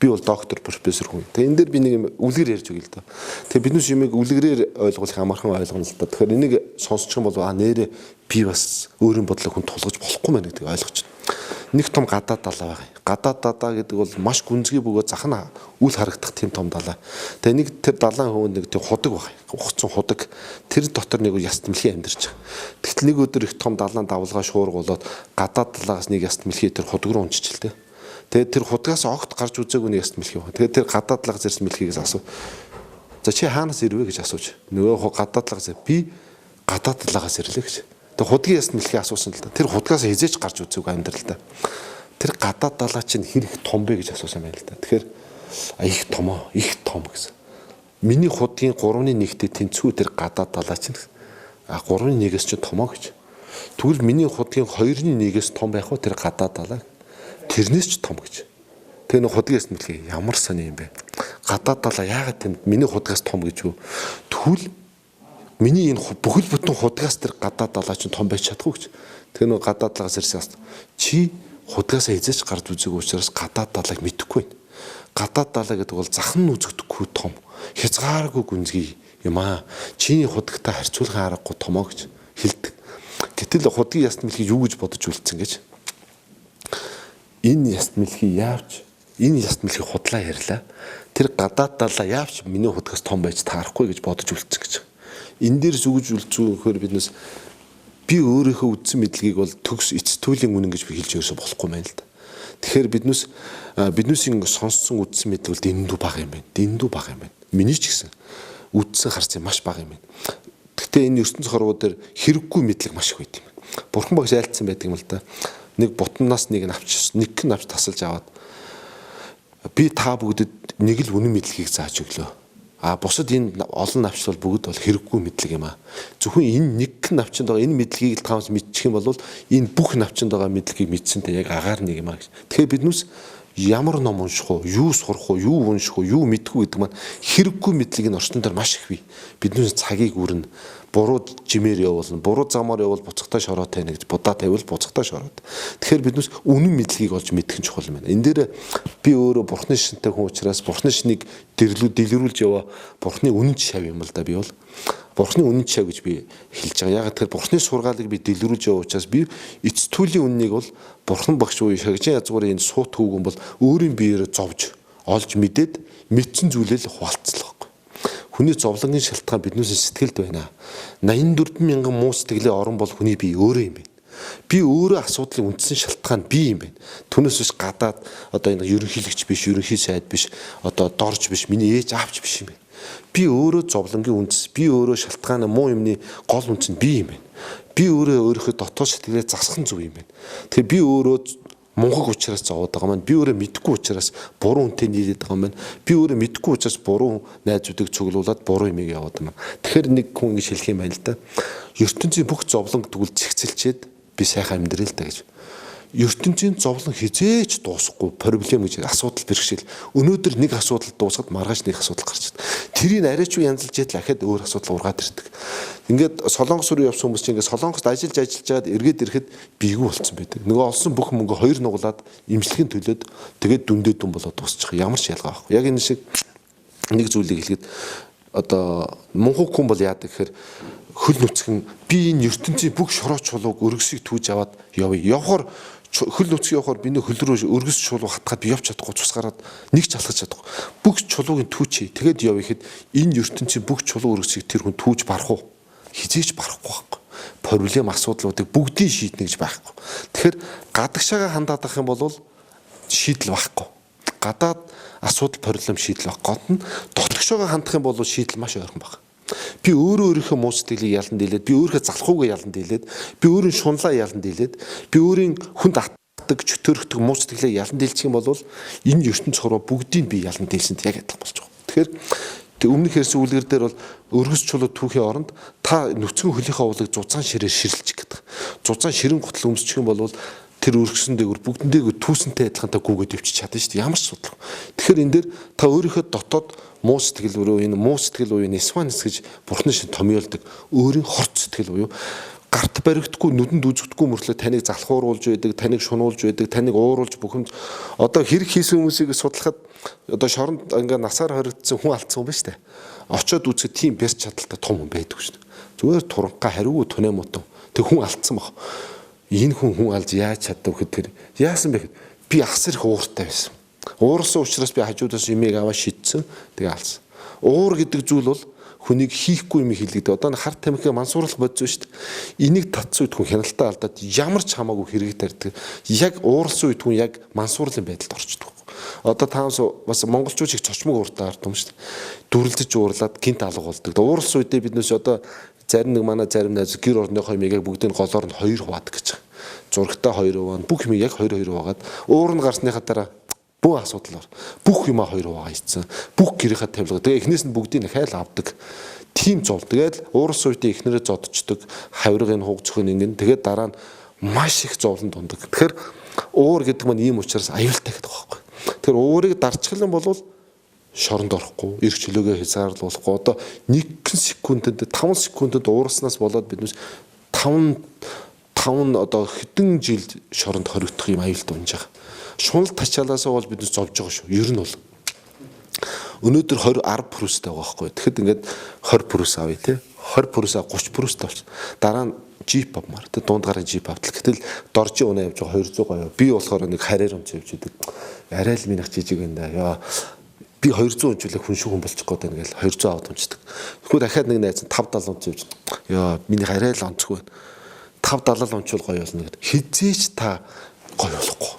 Speaker 2: Би бол доктор, профессор хүн. Тэгээ энэ дээр би нэг юм үлгэр ярьж өгье л да. Тэгээ биднээс юмыг үлгэрээр ойлгох амархан ойлгоно л да. Тэгэхээр энийг сонсчих юм бол нэрээ би бас өөрийн бодлыг хүн тулгаж болохгүй мэн гэдгийг ойлгож байна. Нэг том гадаад далаа байгаа. Гадаад далаа гэдэг бол маш гүнзгий бөгөөд захна үл харагдах тийм том далаа. Тэгээ нэг тэр далайн хөвөнд нэг тийм худаг байгаа. Ухцсан худаг. Тэр дотор нэг яст мэлхий амьдарч байгаа. Тэгтэл нэг өдөр их том далаан давлгаа шуургуулаад гадаад далаагаас нэг яст мэлхий тэр худаг руу унччихлээ. Тэгээд тэр худгаас огт гарч үзээгүй нэг яст мэлхий байна. Тэгээд тэр гадаад талаас ирсэн мэлхийгээс асуу. За чи хаанаас ирвэ гэж асууж. Нөгөө гадаад талаас би гадаад талаас ирлээ гэж. Тэгээд худгийн яст мэлхий асуусан л да. Тэр худгаас хизээч гарч үзээгүй амьдралдаа. Тэр гадаад далаа чинь хэрэг том бэ гэж асуусан байна л да. Тэгэхээр их том гэсэн. Миний худгийн 3.1-тэй тэнцүү тэр гадаад далаа чинь 3.1-ээс чинь томоо гэж. Тэгвэл миний худгийн 2.1-ээс том байх уу тэр гадаад далаа? Тэрнээс ч том гэж. Тэгээ нэг худгаас мэлхий ямар сони юм бэ? Гадаад далаа яагаад тэнд миний худгаас том гэж юу? Тэгвэл миний энэ бүхэл бүтэн худгаас тэр гадаад далаа чинь том байж чадахгүй гэж. Тэгээ нэг гадаад далаас ирсэн чи худгаасаа эзэж гард үзээгүй учраас гадаад далайг мэдэхгүй байна. Гадаад далаа гэдэг бол захан үзэгдэхгүй том, хязгааргүй гүнзгий юм аа. Чиний худагтай харьцуулахын аргагүй томоо гэж хэлдэг. Гэтэл худгийн яст мэлхий юу гэж бодож үлдсэн гэж. Энэ яст мэлхий яавч энэ яст мэлхий худлаа ярьлаа. Тэр гадаад далаа яавч миний худгаас том байж таарахгүй гэж бодож үлдсэн гэж. Энэ дээр зүгж үлдсүүхээр биднес би өөрийнхөө үдсэн мэдлэгийг бол төгс эцтүүлийн үнэн гэж би хэлж өгсө болохгүй мэн л да. Тэгэхээр биднээсийн сонссон үдсэн мэдлэг бол дэндүү бага юм байна. Дэндүү бага юм байна. Миний ч гэсэн үдсэн харцын маш бага юм байна. Гэхдээ энэ ертөнц хорвоо дээр хэрэггүй мэдлэг маш их байт юм. Бурхан багш айлцсан байдаг юм л да. Нэг бутнаас нэг навч тасалж аваад би та бүгдэд нэг л үнэн мэдлэгийг зааж өглөө. Бусад энэ олон навч бол бүгд бол хэрэггүй мэдлэг юм аа. Зөвхөн энэ нэг навчинд байгаа энэ мэдлэгийг л таамс мэдчих юм бол энэ бүх навчинд байгаа мэдлэгийг мэдсэнтэй яг агаар нэг юм аа. Тэгэхээр биднээс ямар ном унших уу, юу сурах уу, юу унших уу, юу мэдэх үү гэдэг маань хэрэггүй мэдлэг энэ орчнон дээр маш их бий. Биднээс цагийг үрнэ. Буруу жимээр явуулна. Буруу замаар явбал буцагтаа шороо тайна гэж будаа тавил буцагтаа шороод. Тэгэхээр биднээс үнэн мэдлэгийг олж мэдэх нь чухал юм байна. Энэ дээр би өөрөө бурхны шинтэй хүн учраас бурхны шинийг дэлгэрүүлж яваа бурхны үнэн жишээ юм л да би бол. Бурхны үнэн жишээ гэж би хэлж байгаа. Яг тэгэхээр бурхны сургаалыг би дэлгэрүүлж яваа учраас би эцтүүлийн үннийг бол бурхан багш уу шагжин язгуурын энэ суут хүүгэн бол өөрийн биеэр зовж олж мэдээд мэдсэн зүйлэл хуваалцлаа. Хүний зовлонгийн шалтгаан биднээс сэтгэлд байна. 84,000 муу сэтгэлийн орон бол хүний бие өөрөө юм байна. Би өөрөө асуудлын үндсэн шалтгаан би юм байна. Түүнээс биш гадаад одоо энэ ерөнхийлөгч биш, ерөнхий сайд биш, одоо дорж биш, миний ээж аавч биш юм байна. Би өөрөө зовлонгийн үндэс, би өөрөө шалтгаан муу юмны гол үндэс нь би юм байна. Би өөрөө өөрийнхөө дотоод сэтгэлээ засах зүв юм байна. Тэгэхээр би өөрөө мунхаг учраас зовоод байгаа маань би өөрөө мэдэхгүй учраас буруу үнтэй нийлээд байгаа маань би өөрөө мэдэхгүй учраас буруу найзуудыг цуглуулад буруу юмыг яваад байгаа. Тэгэхээр нэг хүн ингэж хэлэх юм байна л да. ертөнцийн бүх зовлон тэгвэл зэгцэлчээд би сайхан амьдрал л да гэж. ертөнцийн зовлон хизээч дуусахгүй проблем гэж асуудал бэрхшээл. Өнөөдөр нэг асуудал дуусахад маргааш нэг асуудал гарч ирдэг. Тэрийг арайч уу янзалж яд дахиад өөр асуудал ургаад ирдэг. Ингээд Солонгос руу явсан хүмүүс чинь ингээд Солонгост ажиллаж жаад эргээд ирэхэд бийгүй болцсон байдаг. Нөгөө олсон бүх мөнгө хоёр нуглаад имслэгийн төлөөд тэгээд дүндээ дүн болоод дуусчих. Ямар ч ялгаа байхгүй. Яг энэ шиг нэг зүйлийг хэлэхэд одоо мунхаг хүн бол яадаг гэхээр хөл нүцгэн би энэ ертөнцийн бүх шороо чулууг өргөсийг түүж аваад явъя. Явхаар хөл нүцгэн явхаар би нэг хөл рүү өргөс чулуу хатгаад би явж чадахгүй цус гараад нэг ч алхаж чадахгүй. Бүх чулуугийн түүчээ тэгээд явъя гэхэд энэ ертөнцийн бүх чулуу өргөсийг тэр хүн түүж барах уу? Хизээч барахгүй байхгүй. Проблем асуудлуудыг бүгдийг шийднэ гэж байхгүй. Тэгэхээр гадагшаага хандаад ах юм бол шийдэл байхгүй. Гадаад асуудал проблем шийдэл баг. Гот нь дотгошоогоо хандах юм бол шийдэл маш ойрхон баг. Би өөрийнхөө муу сэтгэлийг ялан дийлээд, би өөрийнхөө залхуугаа ялан дийлээд, би өөрийн шунлаа ялан дийлээд, би өөрийн хүнд атдаг, чөтөрхдөг муу сэтгэлээ ялан дийлчих юм бол энэ ертөнц хороо бүгдийг би ялан дийлсэнд яг адилхан болж байгаа. Тэгэхээр өмнөх ярьсан үлгэр дээр бол өргөс чулуу түүхийн оронд та нүцгэн хөлийнхөө уулыг зузаан ширээр ширэлчих гэдэг. Зузаан ширэн гутал өмсчих юм бол тэр өргөсөн дээгүр бүгдэндээ түүсэнтэй адилхан та гүгээд өвчиж чадна шүү дээ. Ямар ч асуудал. Тэгэхээр энэ дээр та өөрийнхөө дотоод муу сэтгэл рүү энэ муу сэтгэл уу энэ сванс гэж бурхны шин томьёолдог өөрийн хорт сэтгэл буюу гарт баригдахгүй нүдэнд үзэгдэхгүй мөртлөө таныг залхууруулж байдаг, таныг шунуулж байдаг, таныг ууруулж бухимд одоо хэрэг хийсэн хүмүүсийг судлахад одоо шоронд ингээ насаар хоригдсан хүн алдсан хүн ба штэ. Очоод үзэхэд тийм бяс чадaltaй том хүн байдаг шүү дээ. Зүгээр туранхаа хариугүй тунаа мутан. Тэг хүн алдсан баг. Энэ хүн алж яаж чадав гэхээр яасан бэ гэхэд би асар их ууртай байсан. Уурсан учраас би хажуудаас юмыг аваа шидсэн. Тэгээ алсан. Уур гэдэг зүйл бол хүнийг хийхгүй юм хэлэгдээ. Одоо хар тамхи мансуурлах бодсон шүү дээ. Энийг татсан үед хүн хяналтаа алдаад ямар ч хамаагүй хэрэг тарьдаг. Яг уурсан үед хүн яг мансуурлын байдалд орчдөг. Одоо таамс бас монголчууд их цочмог ууртаа ардсан шүү дээ. Дүрлдэж уурлаад гинт алга болдог. Уурсан үедээ биднээс одоо зарим нэг манай зарим найз гэр орныхоо юмыг яг бүгдийг голоор нь 2 хуваадаг гэж байгаа. Зурагтаа 2 хуваана. Бүх юм яг 2 хуваагаад уур нь гарсныхаа дараа бүх асуудлаар бүх юмаа 2 хуваа хийцэн. Бүх гэрийнхаа тавилга. Тэгээ эхнээс нь бүгдийг хайл авдаг. Тим зов. Тэгээд уурс үедээ эхнэрээ зодчдөг. Хавиргын хугацхын ингэн. Тэгээд дараа нь маш их зовлон дундаг. Тэгэхээр уур гэдэг маань ийм учраас аюултай гэдэг байхгүй. Тэгэхээр уурыг дарчглан болвол шоронд орохгүй, эрх чөлөөгөө хязгаарлуулахгүй. Одоо 1 секундэд 5 секундэд уурснаас болоод биднээс 5 одоо хэдэн жил шоронд хоригдох юм аюултай унж байгаа. Шунал тачаалаасаа бол биднээс зовж байгаа шүү. Ер нь бол өнөөдөр 20 10 прустай байгаа байхгүй. Тэгэхэд ингээд 20 прус авъя те. 20 прусаа 30 прустай болчих. Дараа нь джип авмаар те дунд гарын джип автал. Гэтэл доржи унаа явж байгаа 200 гоёо. Би болохоор нэг хараар унц явж идэг. Арай л минийх жижиг энэ да. Яа би 200 унчуулах хүн шүү хүн болчих гээд байна гэл 200 аваад унцдаг. Тэгэхгүй дахиад нэг найз 5-70 унц явж. Яа минийх арай л онцгүй байна. 5-70 унчуул гоё болно гэд. Хизээч та гоё болохгүй.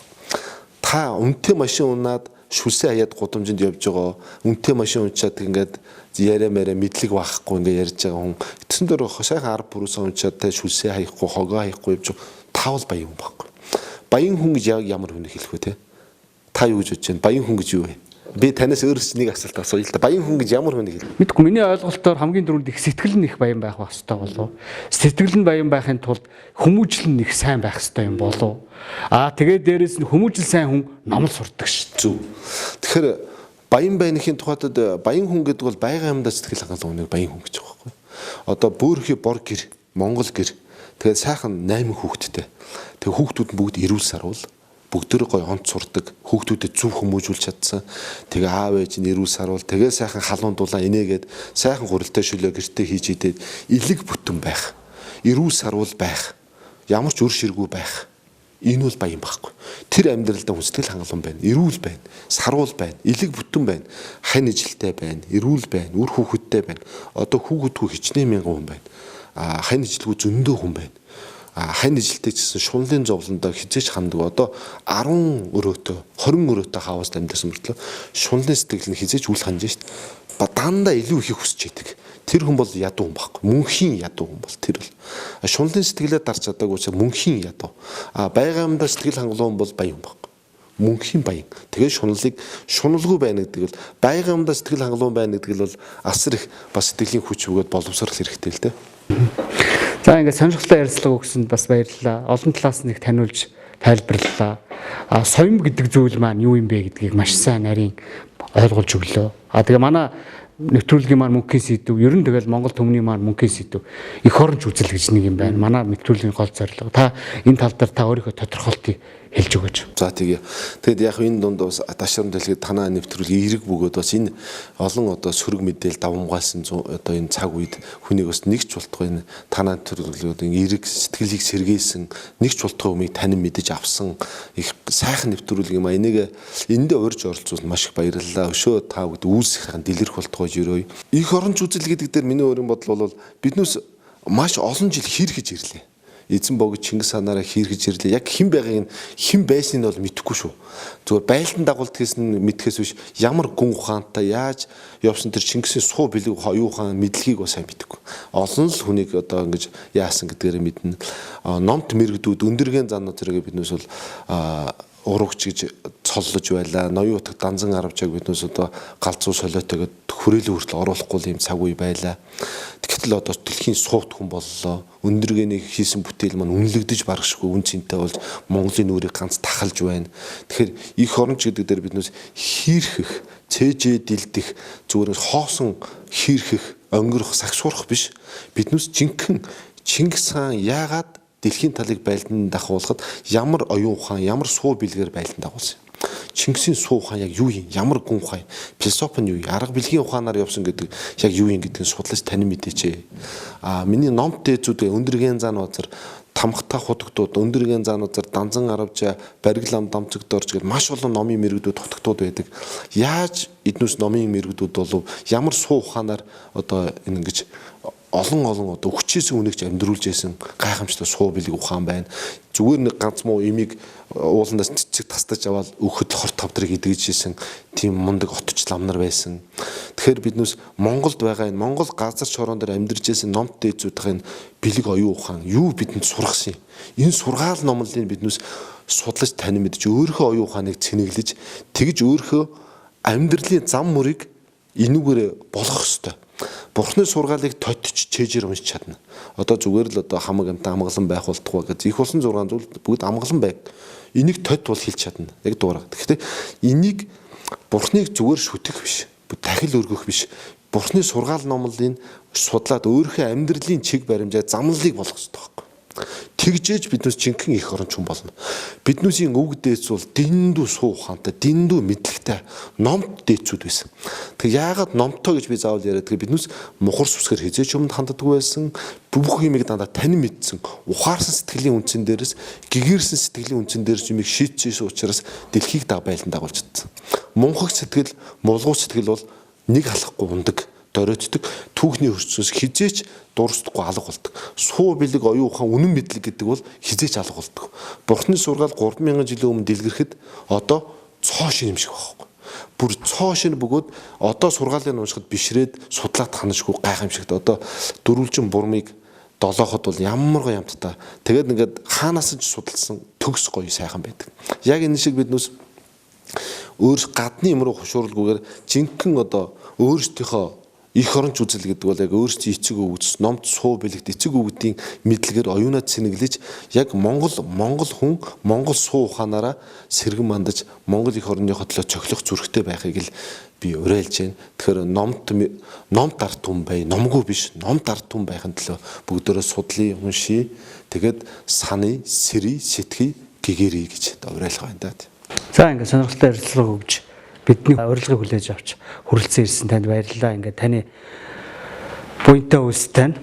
Speaker 2: Та үнэтэй машин унаад шүлсээ хаяад гудамжинд явж байгаа. Үнэтэй машин унчаад ингээд яриа мэрэ мэдлэг баахгүй ингээд ярьж байгаа хүн. Эцэн дээр сайхан 10 бүрээс унчаад та шүлсээ хаяхгүй, хогоо хаяхгүй явж таавал баян хүн байхгүй. Баян хүн гэж ямар хүн хэлэх вэ те? Та юу гэж бодож байна? Баян хүн гэж юу вэ? Би танаас өөрөөс нэг асуулт асууя л да. Баян хүн гэж ямар хүн хэлэх вэ?
Speaker 1: Мэдгүй миний ойлголтоор хамгийн дөрөнд их сэтгэл нь их баян байх хэрэгтэй болов. Сэтгэл нь баян байхын тулд хүмүүжил нь их сайн байх хэрэгтэй юм болов. Тэгээд дээрэс нь хүмүүжил сайн хүн номл сурдаг шүү.
Speaker 2: Зөв. Тэгэхээр баян байныхын тухайд баян хүн гэдэг бол байгаль амьдаа сэтгэл хангалуун нэг баян хүн гэж байгаа байхгүй. Одоо бөөрхий бор гэр, Монгол гэр. Тэгээд сайхан 8 хүүхэдтэй. Тэгээд хүүхдүүд нь бүгд эрүүл сарвал бүгдөө гой онц сурдаг, хүүхдүүдэд зөв хүмүүжүүлж чадсан. Тэгээ аав ээж нь эрүүл сарвал тэгээ сайхан халуун дулаан инээгээд сайхан гурилтай шөлөө гэртээ хийж идээд элэг бүтэн байх. Эрүүл сарвал байх. Ямар ч үр ширгүү байх. Энэ бол баян байхгүй. Тэр амьдралдаа хүсэл хангалуун байна. Эрүүл байна. Сарвал байна. Элэг бүтэн байна. Хань ижилтэй байна. Эрүүл байна. Үр хүүхэдтэй байна. Одоо хүүхэдгүй хичнээн мянган хүн байна. Хань ижилгүй зөндөө хүн байна. Хань ижилтэй гэсэн шунлын зовлондоо хизээч ханддаг. Одоо 10 өрөөтэй 20 өрөөтэй хаваас амьдсан мөртлөө шунлын сэтгэл нь хизээч үл ханж шít. Дандаа илүү их хүсэж идэг. Тэр хүн бол ядуу хүн байхгүй. Мөнхийн ядуу хүн бол тэр бол. Шунлын сэтгэлээ дарч чадаагүй учраас мөнхийн ядуу. Байгаль амьдаа сэтгэл хангалуун бол баян хүн байхгүй. Мөнхийн баян. Тэгээ шунлыг шуналгүй байна гэдэг бол байгаль амьдаа сэтгэл хангалуун байна гэдэг бол асар их бас сэтгэлийн хүч өгөөд боловсрох хэрэгтэй л дээ.
Speaker 1: За ингээд сонирхолтой ярилцлага өгсөнд бас баярлалаа. Олон талаас нэг таниулж тайлбарлалаа. Соём гэдэг зүйл маань юу юм бэ гэдгийг маш сайн нарийн ойлгуулж өглөө. Тэгээ манай нэвтрүүлгийн маань мөнхийн сэдв, ер нь тэгэл Монгол төмний маань мөнхийн сэдв эх оронч үзэл гэж нэг юм байна. Манай нэвтрүүлгийн гол зорилго. Та энэ тал дээр та өөрийнхөө тодорхойлтыг хэлж өгөөч.
Speaker 2: За тэгээ. Тэгэд яг энэ дунд бас ташрам дэлхийд танаа нэвтрүүлгийн эерэг бөгөөд бас энэ олон одоо сөрөг мэдээлэл давамгаалсан одоо энэ цаг үед хүнийг бас нэгч болтгоо энэ танаа нэвтрүүлгийн эерэг сэтгэлийг сэргээсэн нэгч болтгоо юмыг танин мэдэж авсан их сайхан нэвтрүүлэг юм а. Энийг эндээ урьж оролцуулсан маш их баярлалаа. Өшөө та бүгд үүсэх дэлгэрэх болтгоо жирөөй. Их оронч үзэл гэдэг дээр миний өөрийн бодол бол биднээс маш олон жил хийргэж ирлээ. Эзэн богд Чингис ханаараа хийргэж ирлээ. Яг хэн байгааг нь хэн байсныг бол мэдэхгүй шүү. Зүгээр байлдан дагуулт гэсэн мэдхээс биш ямар гүн ухаантай яаж явсан тэр Чингисийн суу бэлэг юу хаан мэдлэгийг бас сайн мэдэхгүй. Олон л хүнийг одоо ингэж яасан гэдгээрээ мэднэ. Номт мэрэгдүүд өндөргийн занууд зэрэг биднээс бол урагч гэж цоллож байлаа. Ноён утга данзан аравчааг биднээс одоо галзуу солиотойгоо хүрээлэн хүртэл оруулахгүй юм цаг үе байлаа. Тэгтэл одоо дэлхийн суут хүн боллоо. Өндөргөний хийсэн бүтээл маань үнэлэгдэж барахшгүй үн цэнтэй болж Монголын нүрийг ганц тахалж байна. Тэгэхээр их оронч гэдэг дээр биднээс хийрхэх, цээжээ дилдэх, зүгээр хоосон хийрхэх, өнгөрөх, сагсуурах биш. Биднээс жинхэнэ Чингис хаан яагаад дэлхийн талыг байлдан дахуулахад ямар оюун ухаан, ямар суу бэлгээр байлдан дагуулсан юм. Чингисийн суу ухаан яг юу юм? Ямар гүн ухаан? Философи нь юу юм? Арга билгийн ухаанаар явсан гэдэг яг юу юм гэдгийг судлаж танин мэдээч. Миний номт дээдзүүд өндөргийн зан базар тамхтай худагдууд өндөргийн зан базар данзан аравжа бариглам дамцагдорж гэдэг маш олон номын мэрэгдүүд хутгтууд байдаг. Яаж эднүс номын мэрэгдүүд болов ямар суу ухаанаар одоо ингэж олон одоо хүчээс үнэгч амьдруулж байсан гайхамшигтай суу бэлэг ухаан байна. Зүгээр нэг ганц муу имийг ууландаас цэцэг тастаж аваад өгөхөд хорт тавдрыг идэгж исэн тийм мундаг отч ламнар байсан. Тэгэхээр биднээс Монголд байгаа энэ Монгол газар шороон дээр амьдарч исэн номт дээдзүүдийн бэлэг оюун ухаан юу бидэнд сургасан юм. Энэ сургаал номлолыг биднээс судлаж танин мэдж өөрийнхөө оюун ухааныг цэнэглэж тэгж өөрийнхөө амьдралын зам мөрийг энүүгээр болгох ёстой. Бурхны сургаалыг тотч чэжээр уншиж чадна. Одоо зүгээр л одоо хамаг амтан амгалан байх болтугай гэж их болсон 6 зүйл бүгд амгалан байг. Энийг тот бол хэлж чадна. Яг дуурай. Гэхдээ энийг Бурхныг зүгээр шүтэх биш. Дахил өргөх биш. Бурхны сургаал номлолыг судлаад өөрийнхөө амьдралын чиг баримжаа замналыг болгох ёстой байхгүй. Тэгжээж биднээс жинхэнэ их оронч хүн болно. Биднүүсийн өвөг дээдс бол дэндүү суу ухаантай, дэндүү мэдлэгтэй номт дээдсүүд байсан. Тэг яагаад номтой гэж би заавал яриад тэгээ биднүүс мухар сүсгэр хизээч юмд ханддаггүй байсан. Бүх юмыг дандаа танин мэдсэн. Ухаарсан сэтгэлийн үндсэн дээрээс гэгэрсэн сэтгэлийн үндсэн дээрээс юмыг шийдчихсэн учраас дэлхийг байлдан дагуулж чадсан. Мунхагч сэтгэл, мулгуус сэтгэл бол нэг халахгүй ундаг. Доройтдаг түүхний хөрчсөс хизээч дуурсдаггүй алга болдог. Суу бэлэг оюун ухаан үнэн мэдлэг гэдэг бол хизээч алга болдог. Бурхны сургаал 3000 жилийн өмнө дэлгэрхэд одоо цоо шин юм шиг байхгүй. Бүр цоо шин бөгөөд одоо сургаалыг уншихад бишрээд судлаад ханашгүй гайхамшигт одоо дөрвөлжин бурмыг долооход бол ямар гоё ямттай. Тэгээд ингээд хаанаас ч судалсан төгс гоё сайхан байдаг. Яг энэ шиг биднээс өөр гадны юм руу хушууралгүйгээр жинхэнэ одоо өөрсдийнхөө их оронч үзэл гэдэг бол яг өөрсдийн эцэг өвгөс номт суу бэлэгт эцэг өвгдийн мэдлэгээр оюунаа цэнэглэж яг Монгол хүн Монгол суу ухаанаараа сэргэн мандаж Монгол их орныхоо төлөө цохилох зүрхтэй байхыг л би уриалж байна. Тэгэхээр номт арт хүн бай, номгүй биш, номт арт хүн байхын төлөө бүгдөө судлаа, уншия, тэгээд саний, сэрий, сэтгэе, гэгэрий гэж уриалах байна даа.
Speaker 1: За ингээд сонирхолтой ярилцлага өгч бидний урилгыг хүлээж авч хүрэлцэн ирсэн танд баярлалаа. Ингээд таны буянтай үйлс тань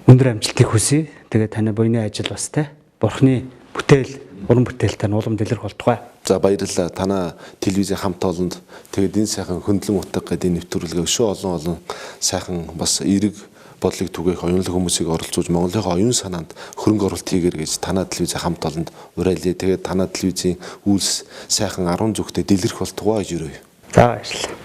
Speaker 1: өндөр амжилтыг хүсье. Тэгээд таны буйны ажил бас Бурхны бүтээл, уран бүтээлтэй улам дэлгэрэх болтугай.
Speaker 2: За баярлалаа. Танаа телевизийн хамт олонд тэгээд энэ сайхан хөндлөн утга гэдэг нэвтрүүлгээ өшөө олон сайхан бас эерэг бодлыг түгээх оюунлаг хүмүүсийг оролцуулж Монголын оюун санаанд хөрөнгө оруулалт хийгэр гэж танаа телевизийн хамт олонд уриалъя. Тэгээд танаа телевизийн үйлс сайхан 10 зүгтээ дэлгэрэх болтугай гэж өрөөе.
Speaker 1: За баярлалаа.